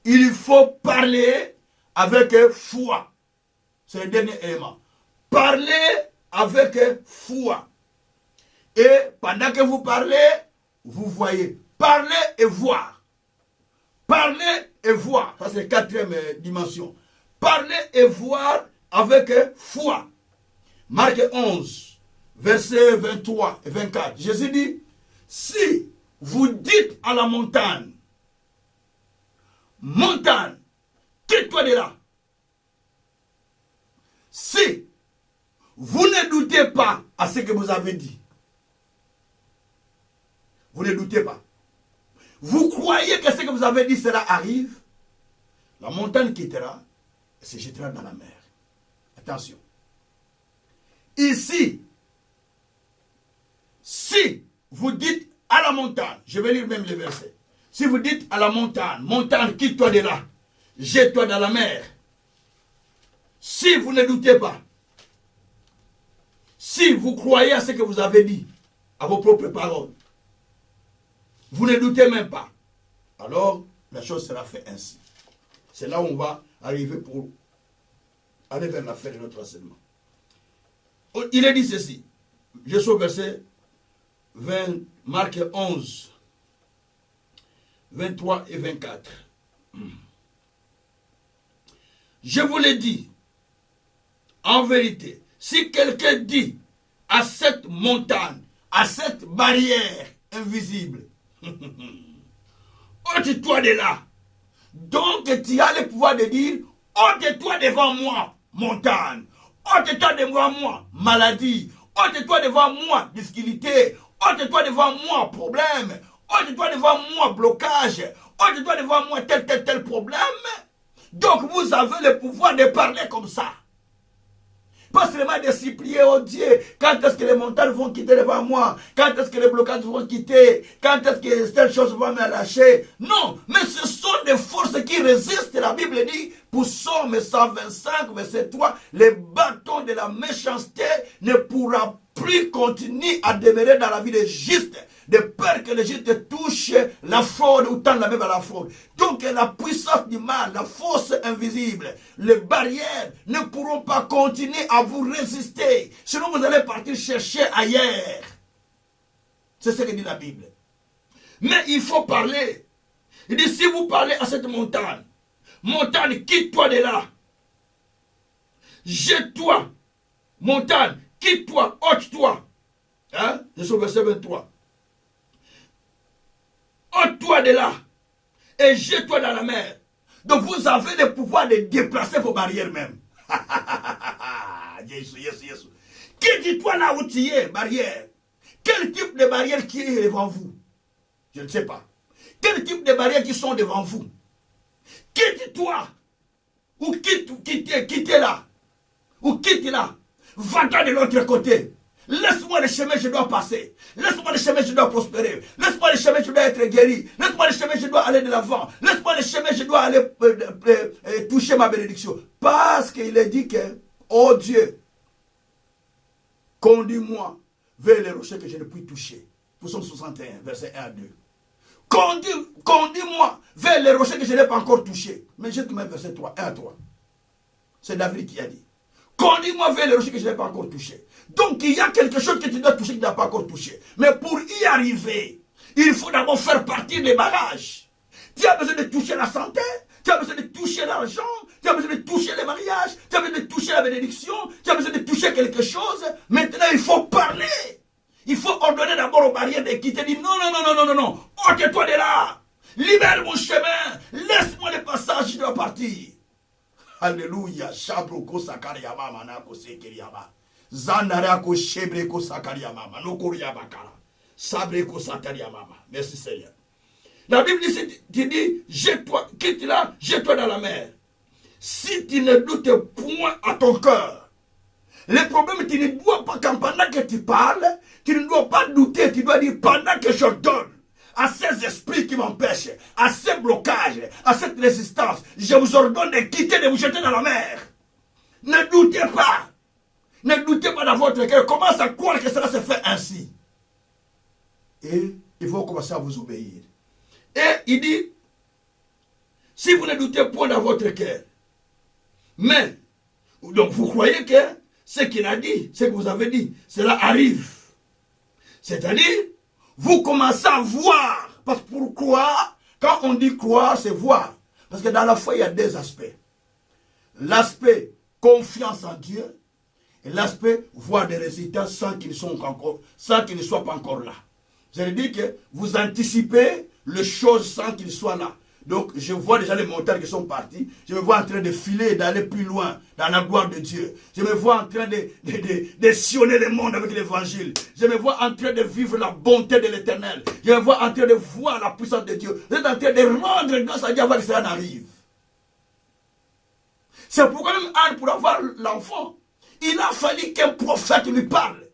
Il faut parler avec foi. C'est le dernier élément. Parler avec foi. Et pendant que vous parlez, vous voyez. Parler et voir. Parler et voir. Ça, c'est la quatrième dimension. Parler et voir avec foi. Marc 11, versets 23 et 24. Jésus dit, si vous dites à la montagne, montagne, quitte-toi de là. Si vous ne doutez pas à ce que vous avez dit, vous ne doutez pas. Vous croyez que ce que vous avez dit, cela arrive, la montagne quittera et se jettera dans la mer. Attention. Ici, si vous dites à la montagne, je vais lire même le verset. Si vous dites à la montagne, montagne, quitte-toi de là, jette-toi dans la mer. Si vous ne doutez pas, si vous croyez à ce que vous avez dit, à vos propres paroles, vous ne doutez même pas, alors la chose sera faite ainsi. C'est là où on va arriver pour aller vers la fin de notre enseignement. Il est dit ceci, je suis au verset 20, Marc 11, 23 et 24. Je vous l'ai dit, en vérité, si quelqu'un dit à cette montagne, à cette barrière invisible, ôte-toi de là. Donc tu as le pouvoir de dire, ôte-toi devant moi, montagne. Ôte-toi devant moi, maladie. Ôte-toi devant moi, difficulté. Ôte-toi devant moi, problème. Ôte-toi devant moi, blocage. Ôte-toi devant moi, tel problème. Donc vous avez le pouvoir de parler comme ça. Pas seulement de supplier au Dieu. Quand est-ce que les montagnes vont quitter devant moi? Quand est-ce que les blocages vont quitter? Quand est-ce que telle chose va me lâcher? Non, mais ce sont des forces qui résistent. La Bible dit, pour Somme 125, verset 3, les bâtons de la méchanceté ne pourra plus continue à demeurer dans la vie des justes, de peur que les justes touchent la fraude ou tendent la même à la fraude. Donc la puissance du mal, la force invisible, les barrières ne pourront pas continuer à vous résister. Sinon vous allez partir chercher ailleurs. C'est ce que dit la Bible. Mais il faut parler. Il dit, si vous parlez à cette montagne, montagne, quitte-toi de là. Jette-toi. Montagne, quitte-toi, ôte-toi. Hein? Je suis au verset 23. Ôte-toi de là. Et jette-toi dans la mer. Donc vous avez le pouvoir de déplacer vos barrières même. Jésus. Quitte-toi là où tu es, barrière. Quel type de barrière qui est devant vous? Je ne sais pas. Quel type de barrières qui sont devant vous? Quitte-toi. Ou quitte là. Ou quitte là. Va-t'en de l'autre côté. Laisse-moi le chemin, je dois passer. Laisse-moi le chemin, je dois prospérer. Laisse-moi le chemin, je dois être guéri. Laisse-moi le chemin, je dois aller de l'avant. Laisse-moi le chemin, je dois aller toucher ma bénédiction. Parce qu'il est dit que, oh Dieu, conduis-moi vers les rochers que je ne puis toucher. Psaume 61, verset 1 à 2. Conduis-moi vers les rochers que je n'ai pas encore touchés. Mais j'ai tout même verset 3, 1 à 3. C'est David qui a dit. Conduis-moi vers les rochers que je n'ai pas encore touchés. Donc il y a quelque chose que tu dois toucher que tu n'as pas encore touché. Mais pour y arriver, il faut d'abord faire partir des barrages. Tu as besoin de toucher la santé, tu as besoin de toucher l'argent, tu as besoin de toucher les mariages, tu as besoin de toucher la bénédiction, tu as besoin de toucher quelque chose. Maintenant il faut parler. Il faut ordonner d'abord aux barrières de quitter. Dire non. Ôte-toi de là. Libère mon chemin. Laisse-moi le passage, je dois partir. Alléluia. Shabroko sakariyama manako sekeriyama. Zandarako shebreko sakariyama manokoriya bakara. Sabreko sakariyama. Merci Seigneur. La Bible dit, jette-toi, quitte là, jette-toi dans la mer. Si tu ne doutes point à ton cœur, le problème, tu ne dois pas, quand pendant que tu parles, tu ne dois pas douter, tu dois dire pendant que je donne à ces esprits qui m'empêchent, à ces blocages, à cette résistance, je vous ordonne de quitter, de vous jeter dans la mer. Ne doutez pas. Ne doutez pas dans votre cœur. Commencez à croire que cela se fait ainsi. Et il faut commencer à vous obéir. Et il dit, si vous ne doutez point dans votre cœur, mais, donc vous croyez que ce qu'il a dit, ce que vous avez dit, cela arrive. C'est-à-dire, vous commencez à voir. Parce que pourquoi? Quand on dit croire, c'est voir. Parce que dans la foi, il y a deux aspects. L'aspect confiance en Dieu et l'aspect voir des résultats sans qu'ils ne soient pas encore là. C'est-à-dire que vous anticipez les choses sans qu'ils soient là. Donc, je vois déjà les montagnes qui sont parties. Je me vois en train de filer et d'aller plus loin dans la gloire de Dieu. Je me vois en train de sillonner le monde avec l'évangile. Je me vois en train de vivre la bonté de l'éternel. Je me vois en train de voir la puissance de Dieu. Je suis en train de rendre grâce à Dieu avant que cela n'arrive. C'est pourquoi même Anne, pour avoir l'enfant, il a fallu qu'un prophète lui parle.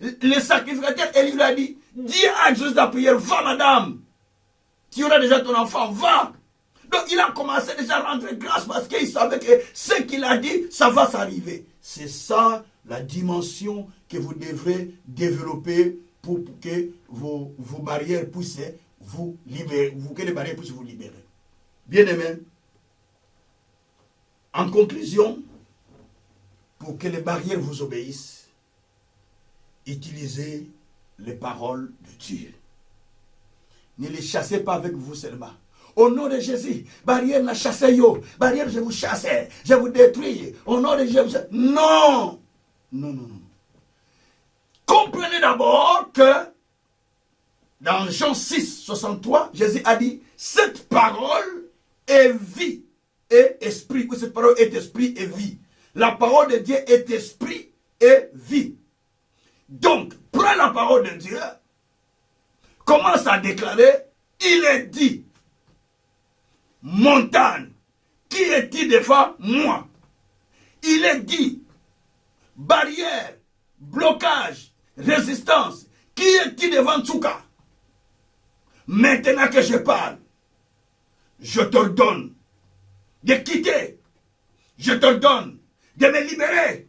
Le sacrificateur, elle lui a dit, dis à Jésus la prière, va madame. Tu auras déjà ton enfant, va. Donc il a commencé déjà à rendre grâce parce qu'il savait que ce qu'il a dit, ça va s'arriver. C'est ça la dimension que vous devrez développer pour que vos barrières puissent vous libérer, que les barrières puissent vous libérer. Bien aimé, en conclusion, pour que les barrières vous obéissent, utilisez les paroles de Dieu. Ne les chassez pas avec vous seulement. Au nom de Jésus, barrière n'a chassé yo. Barrière, je vous chasse, je vous détruis. Au nom de Jésus, non. Non. Comprenez d'abord que dans Jean 6, 63, Jésus a dit, cette parole est vie et esprit. Oui, cette parole est esprit et vie. La parole de Dieu est esprit et vie. Donc, prends la parole de Dieu, commence à déclarer, il est dit, montagne, qui est-il devant moi? Il est dit, barrière, blocage, résistance, qui est-il devant Tchouka? Maintenant que je parle, je t'ordonne de quitter, je t'ordonne de me libérer,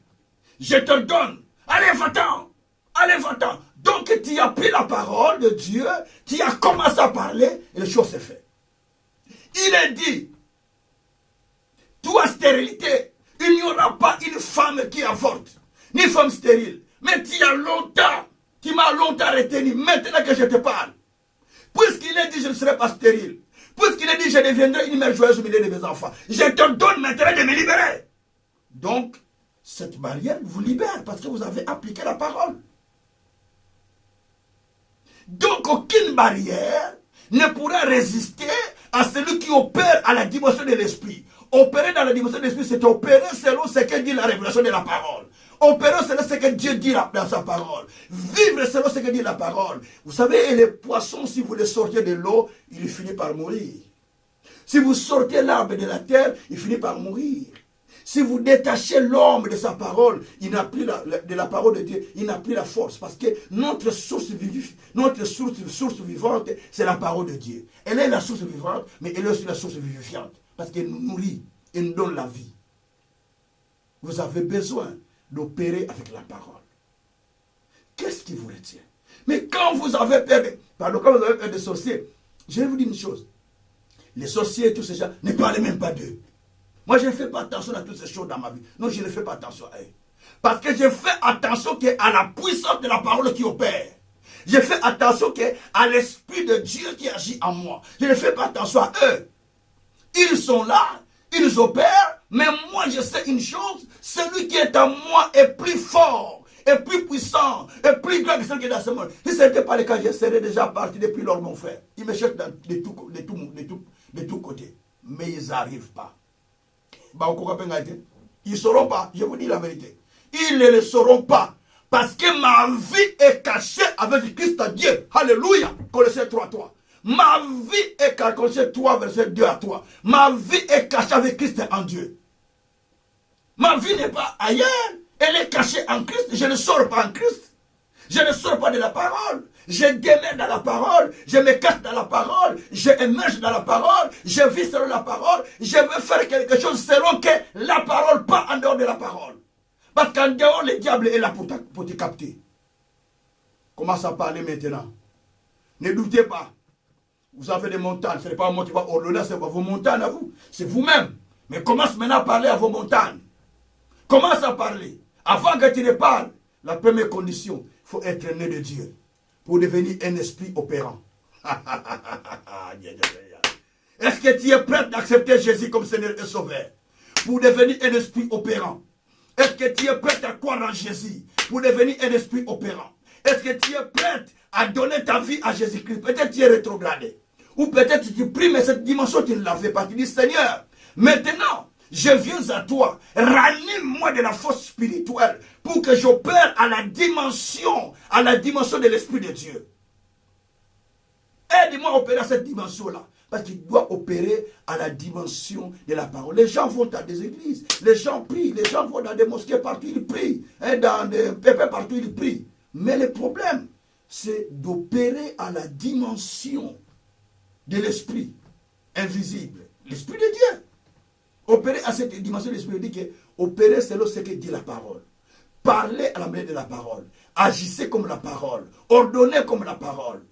je t'ordonne Allez, va-t'en. Allez, va-t'en. Donc, tu as pris la parole de Dieu, tu as commencé à parler, et les choses s'est fait. Il est dit, toi, stérilité, il n'y aura pas une femme qui avorte, ni femme stérile. Mais tu m'as longtemps retenu, maintenant que je te parle. Puisqu'il est dit, je ne serai pas stérile. Puisqu'il est dit, je deviendrai une mère joyeuse au milieu de mes enfants. Je te donne maintenant de me libérer. Donc, cette barrière vous libère parce que vous avez appliqué la parole. Donc, aucune barrière ne pourra résister à celui qui opère à la dimension de l'esprit. Opérer dans la dimension de l'esprit, c'est opérer selon ce que dit la révélation de la parole. Opérer selon ce que Dieu dit dans sa parole. Vivre selon ce que dit la parole. Vous savez, les poissons, si vous les sortez de l'eau, ils finissent par mourir. Si vous sortez l'arbre de la terre, il finit par mourir. Si vous détachez l'homme de sa parole, il n'a plus de la parole de Dieu, il n'a plus la force. Parce que notre source vivante, c'est la parole de Dieu. Elle est la source vivante, mais elle est aussi la source vivifiante. Parce qu'elle nous nourrit et nous donne la vie. Vous avez besoin d'opérer avec la parole. Qu'est-ce qui vous retient? Mais quand vous avez peur des sorciers, je vais vous dire une chose. Les sorciers et tous ces gens, ne parlez même pas d'eux. Moi, je ne fais pas attention à toutes ces choses dans ma vie. Non, je ne fais pas attention à eux. Parce que je fais attention à la puissance de la parole qui opère. Je fais attention à l'Esprit de Dieu qui agit en moi. Je ne fais pas attention à eux. Ils sont là, ils opèrent, mais moi je sais une chose, celui qui est en moi est plus fort, est plus puissant, est plus grand que celui qui est dans ce monde. Si ce n'était pas le cas, je serais déjà parti depuis lors, mon frère. Ils me cherchent de tous côtés, mais ils n'arrivent pas. Ils ne sauront pas, je vous dis la vérité. Ils ne le sauront pas. Parce que ma vie est cachée avec Christ à Dieu. Alléluia. Colossiens 3:3. Ma vie est cachée, Colossiens 3, verset 2 à 3. Ma vie est cachée avec Christ en Dieu. Ma vie n'est pas ailleurs. Elle est cachée en Christ. Je ne sors pas en Christ. Je ne sors pas de la parole. Je demeure dans la parole. Je me cache dans la parole. Je émerge dans la parole. Je vis selon la parole. Je veux faire quelque chose selon que la parole, pas en dehors de la parole. Parce qu'en dehors, le diable est là pour te capter. Commence à parler maintenant. Ne doutez pas. Vous avez des montagnes. Ce n'est pas moi qui va ordonner, c'est pas vos montagnes à vous. C'est vous-même. Mais commence maintenant à parler à vos montagnes. Commence à parler. Avant que tu ne parles, la première condition, il faut être né de Dieu. Pour devenir un esprit opérant. Est-ce que tu es prêt d'accepter Jésus comme Seigneur et Sauveur? Pour devenir un esprit opérant. Est-ce que tu es prêt à croire en Jésus? Pour devenir un esprit opérant. Est-ce que tu es prêt à donner ta vie à Jésus-Christ? Peut-être tu es rétrogradé. Ou peut-être tu pries, mais cette dimension tu ne l'avais pas. Tu dis, Seigneur, maintenant, je viens à toi. Ranime-moi de la force spirituelle pour que j'opère à la dimension de l'Esprit de Dieu. Aide-moi à opérer à cette dimension-là. Parce qu'il doit opérer à la dimension de la parole. Les gens vont dans des églises, les gens prient, les gens vont dans des mosquées partout, ils prient. Dans des pépés partout, ils prient. Mais le problème, c'est d'opérer à la dimension de l'esprit invisible. L'esprit de Dieu. Opérer à cette dimension de l'esprit, dit que opérer selon ce que dit la parole. Parler à la manière de la parole. Agissez comme la parole. Ordonnez comme la parole.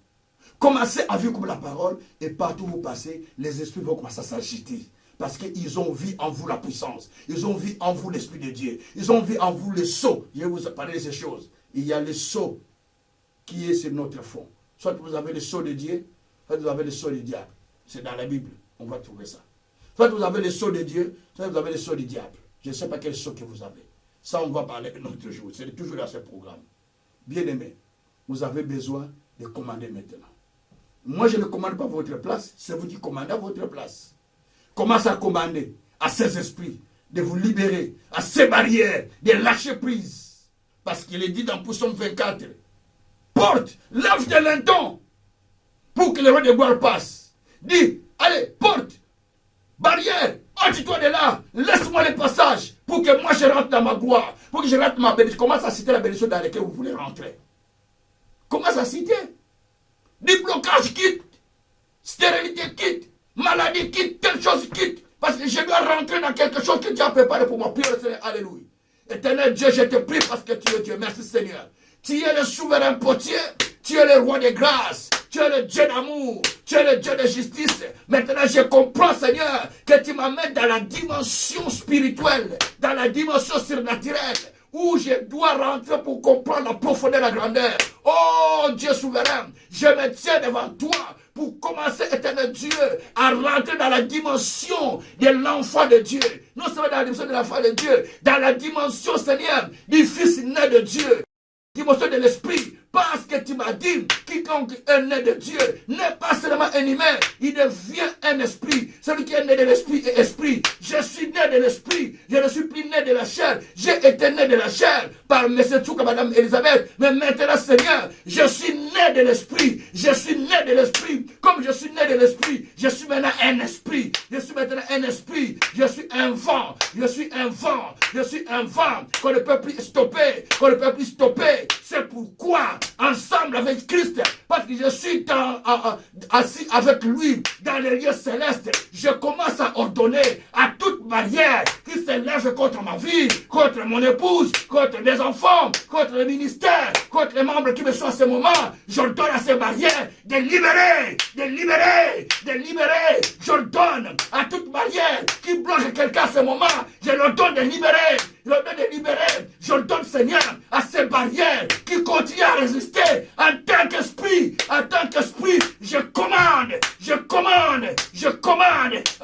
Commencez à vivre comme la parole. Et partout où vous passez, les esprits vont commencer à s'agiter. Parce qu'ils ont vu en vous la puissance. Ils ont vu en vous l'Esprit de Dieu. Ils ont vu en vous le sceau. Je vais vous parler de ces choses. Il y a le sceau qui est sur notre fond. Soit vous avez le sceau de Dieu, soit vous avez le sceau du diable. C'est dans la Bible. On va trouver ça. Soit vous avez le sceau de Dieu, soit vous avez le sceau du diable. Je ne sais pas quel sceau que vous avez. Ça, on va parler un autre jour. C'est toujours dans ce programme. Bien-aimés, vous avez besoin de commander maintenant. Moi, je ne commande pas à votre place. C'est vous qui commandez à votre place. Commencez à commander à ces esprits de vous libérer, à ces barrières, de lâcher prise. Parce qu'il est dit dans Psaume 24, porte, lave tes lintons pour que le roi de gloire passe. Dis, allez, porte, barrière, hâte-toi de là, laisse-moi le passage pour que moi je rentre dans ma gloire, pour que je rentre ma bénédiction. Commence à citer la bénédiction dans laquelle vous voulez rentrer. Commence à citer. Des blocages quitte, stérilité quitte, maladie quitte, telle chose quitte. Parce que je dois rentrer dans quelque chose que Dieu a préparé pour moi. Priez le Seigneur, alléluia. Éternel Dieu, je te prie parce que tu es Dieu. Merci Seigneur. Tu es le souverain potier. Tu es le roi de grâce. Tu es le Dieu d'amour. Tu es le Dieu de justice. Maintenant, je comprends, Seigneur, que tu m'amènes dans la dimension spirituelle, dans la dimension surnaturelle, où je dois rentrer pour comprendre la profondeur et la grandeur. Oh Dieu souverain, je me tiens devant toi pour commencer, éternel Dieu, à rentrer dans la dimension de l'enfant de Dieu. Non seulement dans la dimension de l'enfant de Dieu, dans la dimension, Seigneur, du Fils né de Dieu. Dimension de l'esprit, parce que tu m'as dit, quiconque est né de Dieu n'est pas seulement un humain, il devient un esprit. Celui qui est né de l'esprit est esprit. Je suis né de l'esprit, je ne suis plus né de la chair. J'ai été né de la chair par M. Tchouka, Madame Elisabeth. Mais maintenant, Seigneur, je suis né de l'esprit. Je suis né de l'esprit. Comme je suis né de l'esprit, je suis maintenant un esprit. Je suis maintenant un esprit. Je suis un vent. Je suis un vent. Je suis un vent qu'on ne peut plus stopper. Qu'on ne peut plus stopper. C'est pourquoi, ensemble avec Christ, parce que je suis assis avec lui dans les lieux célestes, je commence à ordonner à toute barrière qui s'élève contre ma vie, contre mon épouse, contre mes enfants, contre le ministère, contre les membres qui me sont à ce moment. J'ordonne à ces barrières de libérer, de libérer, de libérer. J'ordonne à toute barrière qui bloque quelqu'un à ce moment, je leur donne de libérer. Je leur donne de libérer. J'ordonne, Seigneur, à ces barrières qui continuent à résister en tant qu'esprit, je commande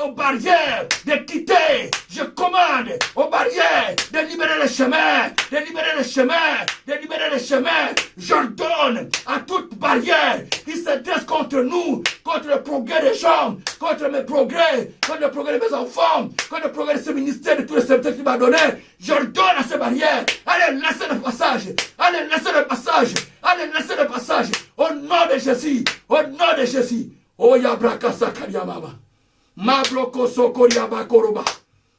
aux barrières de quitter, je commande aux barrières de libérer les chemins, de libérer les chemins, j'ordonne à toute barrière qui se dresse contre nous, contre le progrès des gens, contre mes progrès, contre le progrès de mes enfants, contre le progrès de ce ministère, de tous les services qu'il m'a donné, j'ordonne à ces barrières, allez, laissez le passage, allez, laissez le passage, allez, laissez le passage, au nom de Jésus, au nom de Jésus. Oh yabraka sakaria mama. Mabloko sokoria bakoroba.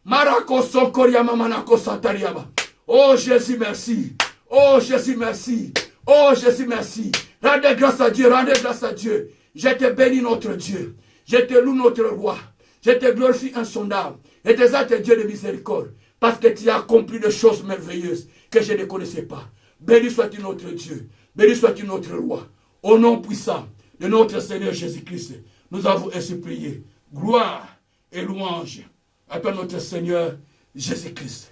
Marako sokoria mama nako satariaba. Oh Jésus, merci. Oh Jésus, merci. Oh Jésus, merci. Rendez grâce à Dieu, rendez grâce à Dieu. Je te bénis notre Dieu. Je te loue notre roi. Je te glorifie insondable. Et tes actes Dieu de miséricorde. Parce que tu as accompli des choses merveilleuses que je ne connaissais pas. Béni soit-tu notre Dieu. Béni soit-tu notre roi. Au nom puissant de notre Seigneur Jésus-Christ, nous avons ainsi prié. Gloire et louange à toi notre Seigneur Jésus-Christ.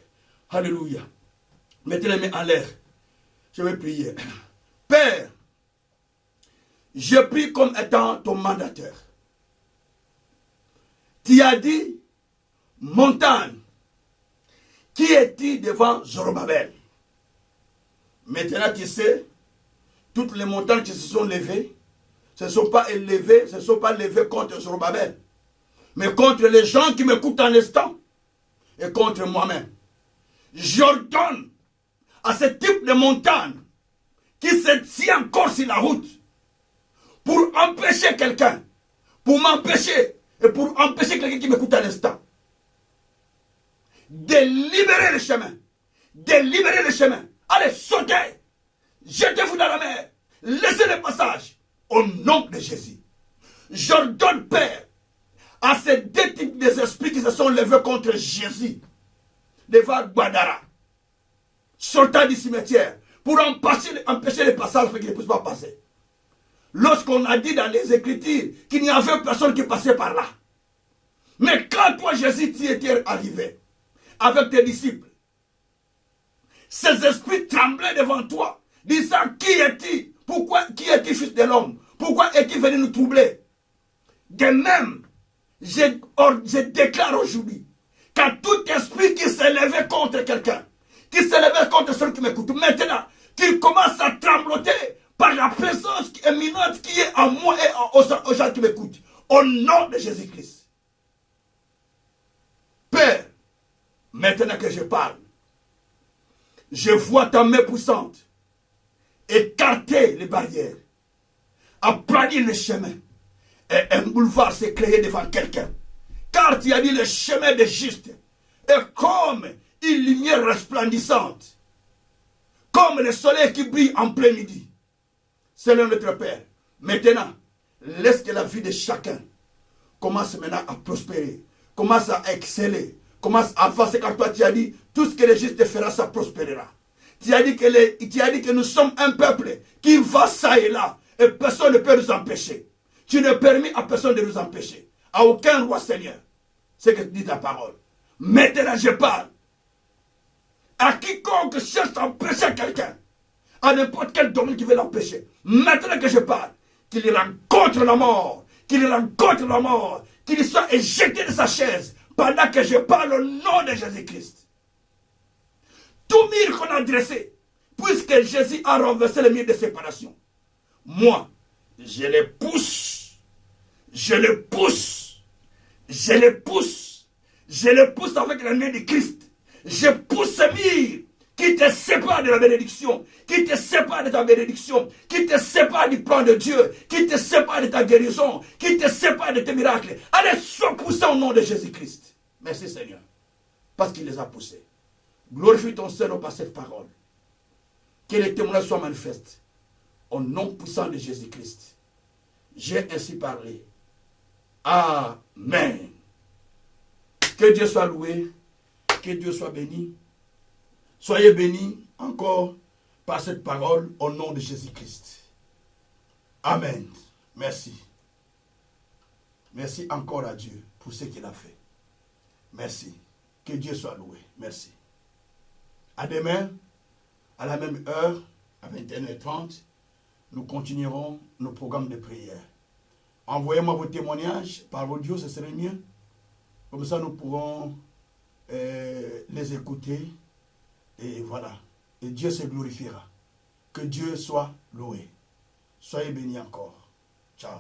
Alléluia. Mettez les mains en l'air. Je vais prier. Père, je prie comme étant ton mandataire. Tu as dit, montagne, qui est-il devant Zorobabel? Maintenant tu sais, toutes les montagnes qui se sont levées, ce ne sont pas élevées, ce ne sont pas levées contre Zorobabel, mais contre les gens qui m'écoutent en l'instant et contre moi-même. J'ordonne à ce type de montagne qui se tient encore sur la route pour empêcher quelqu'un, pour m'empêcher et pour empêcher quelqu'un qui m'écoute à l'instant de libérer le chemin, de libérer le chemin. Allez, sautez, jetez-vous dans la mer, laissez le passage au nom de Jésus. J'ordonne, Père, à ces deux types d'esprits qui se sont levés contre Jésus devant Guadara, sortant du cimetière pour empêcher le passage afin qu'il ne puisse pas passer. Lorsqu'on a dit dans les Écritures qu'il n'y avait personne qui passait par là. Mais quand toi, Jésus, tu étais arrivé avec tes disciples, ces esprits tremblaient devant toi, disant, qui es-tu? Pourquoi, qui es-tu, fils de l'homme? Pourquoi es-tu venu nous troubler? De même, je déclare aujourd'hui qu'à tout esprit qui s'est levé contre quelqu'un, qui s'est levé contre celui qui m'écoute, maintenant, qu'il commence à trembloter par la présence éminente qui est en moi et aux gens qui m'écoutent. Au nom de Jésus-Christ. Père, maintenant que je parle, je vois ta main puissante écarter les barrières, aplanir le chemin, et un boulevard s'est créé devant quelqu'un. Car tu as dit le chemin des justes est comme une lumière resplendissante, comme le soleil qui brille en plein midi. Seigneur notre Père, maintenant, laisse que la vie de chacun commence maintenant à prospérer, commence à exceller, commence à avancer car toi tu as dit, tout ce que le juste fera, ça prospérera. Tu as dit que nous sommes un peuple qui va ça et là et personne ne peut nous empêcher. Tu ne permets à personne de nous empêcher. À aucun roi Seigneur. C'est ce que dit ta parole. Maintenant je parle. À quiconque cherche à empêcher quelqu'un, à n'importe quel domaine qui veut l'empêcher. Maintenant que je parle, qu'il rencontre la mort, qu'il rencontre la mort, qu'il soit éjecté de sa chaise pendant que je parle au nom de Jésus-Christ. Tout mur qu'on a dressé, puisque Jésus a renversé le mur de séparation, moi, je les pousse, je les pousse, je les pousse, je les pousse avec la main de Christ. Je pousse ce mur qui te sépare de la bénédiction, qui te sépare de ta bénédiction, qui te sépare du plan de Dieu, qui te sépare de ta guérison, qui te sépare de tes miracles. Allez, sois poussé au nom de Jésus-Christ. Merci Seigneur, parce qu'il les a poussés. Glorifie ton Seigneur par cette parole. Que les témoignages soient manifestes. Au nom puissant de Jésus-Christ. J'ai ainsi parlé. Amen. Que Dieu soit loué. Que Dieu soit béni. Soyez bénis encore par cette parole au nom de Jésus-Christ. Amen. Merci. Merci encore à Dieu pour ce qu'il a fait. Merci. Que Dieu soit loué. Merci. À demain, à la même heure, à 21h30, nous continuerons nos programmes de prière. Envoyez-moi vos témoignages par audio, ce serait mieux. Comme ça, nous pourrons les écouter. Et voilà. Et Dieu se glorifiera. Que Dieu soit loué. Soyez bénis encore. Ciao.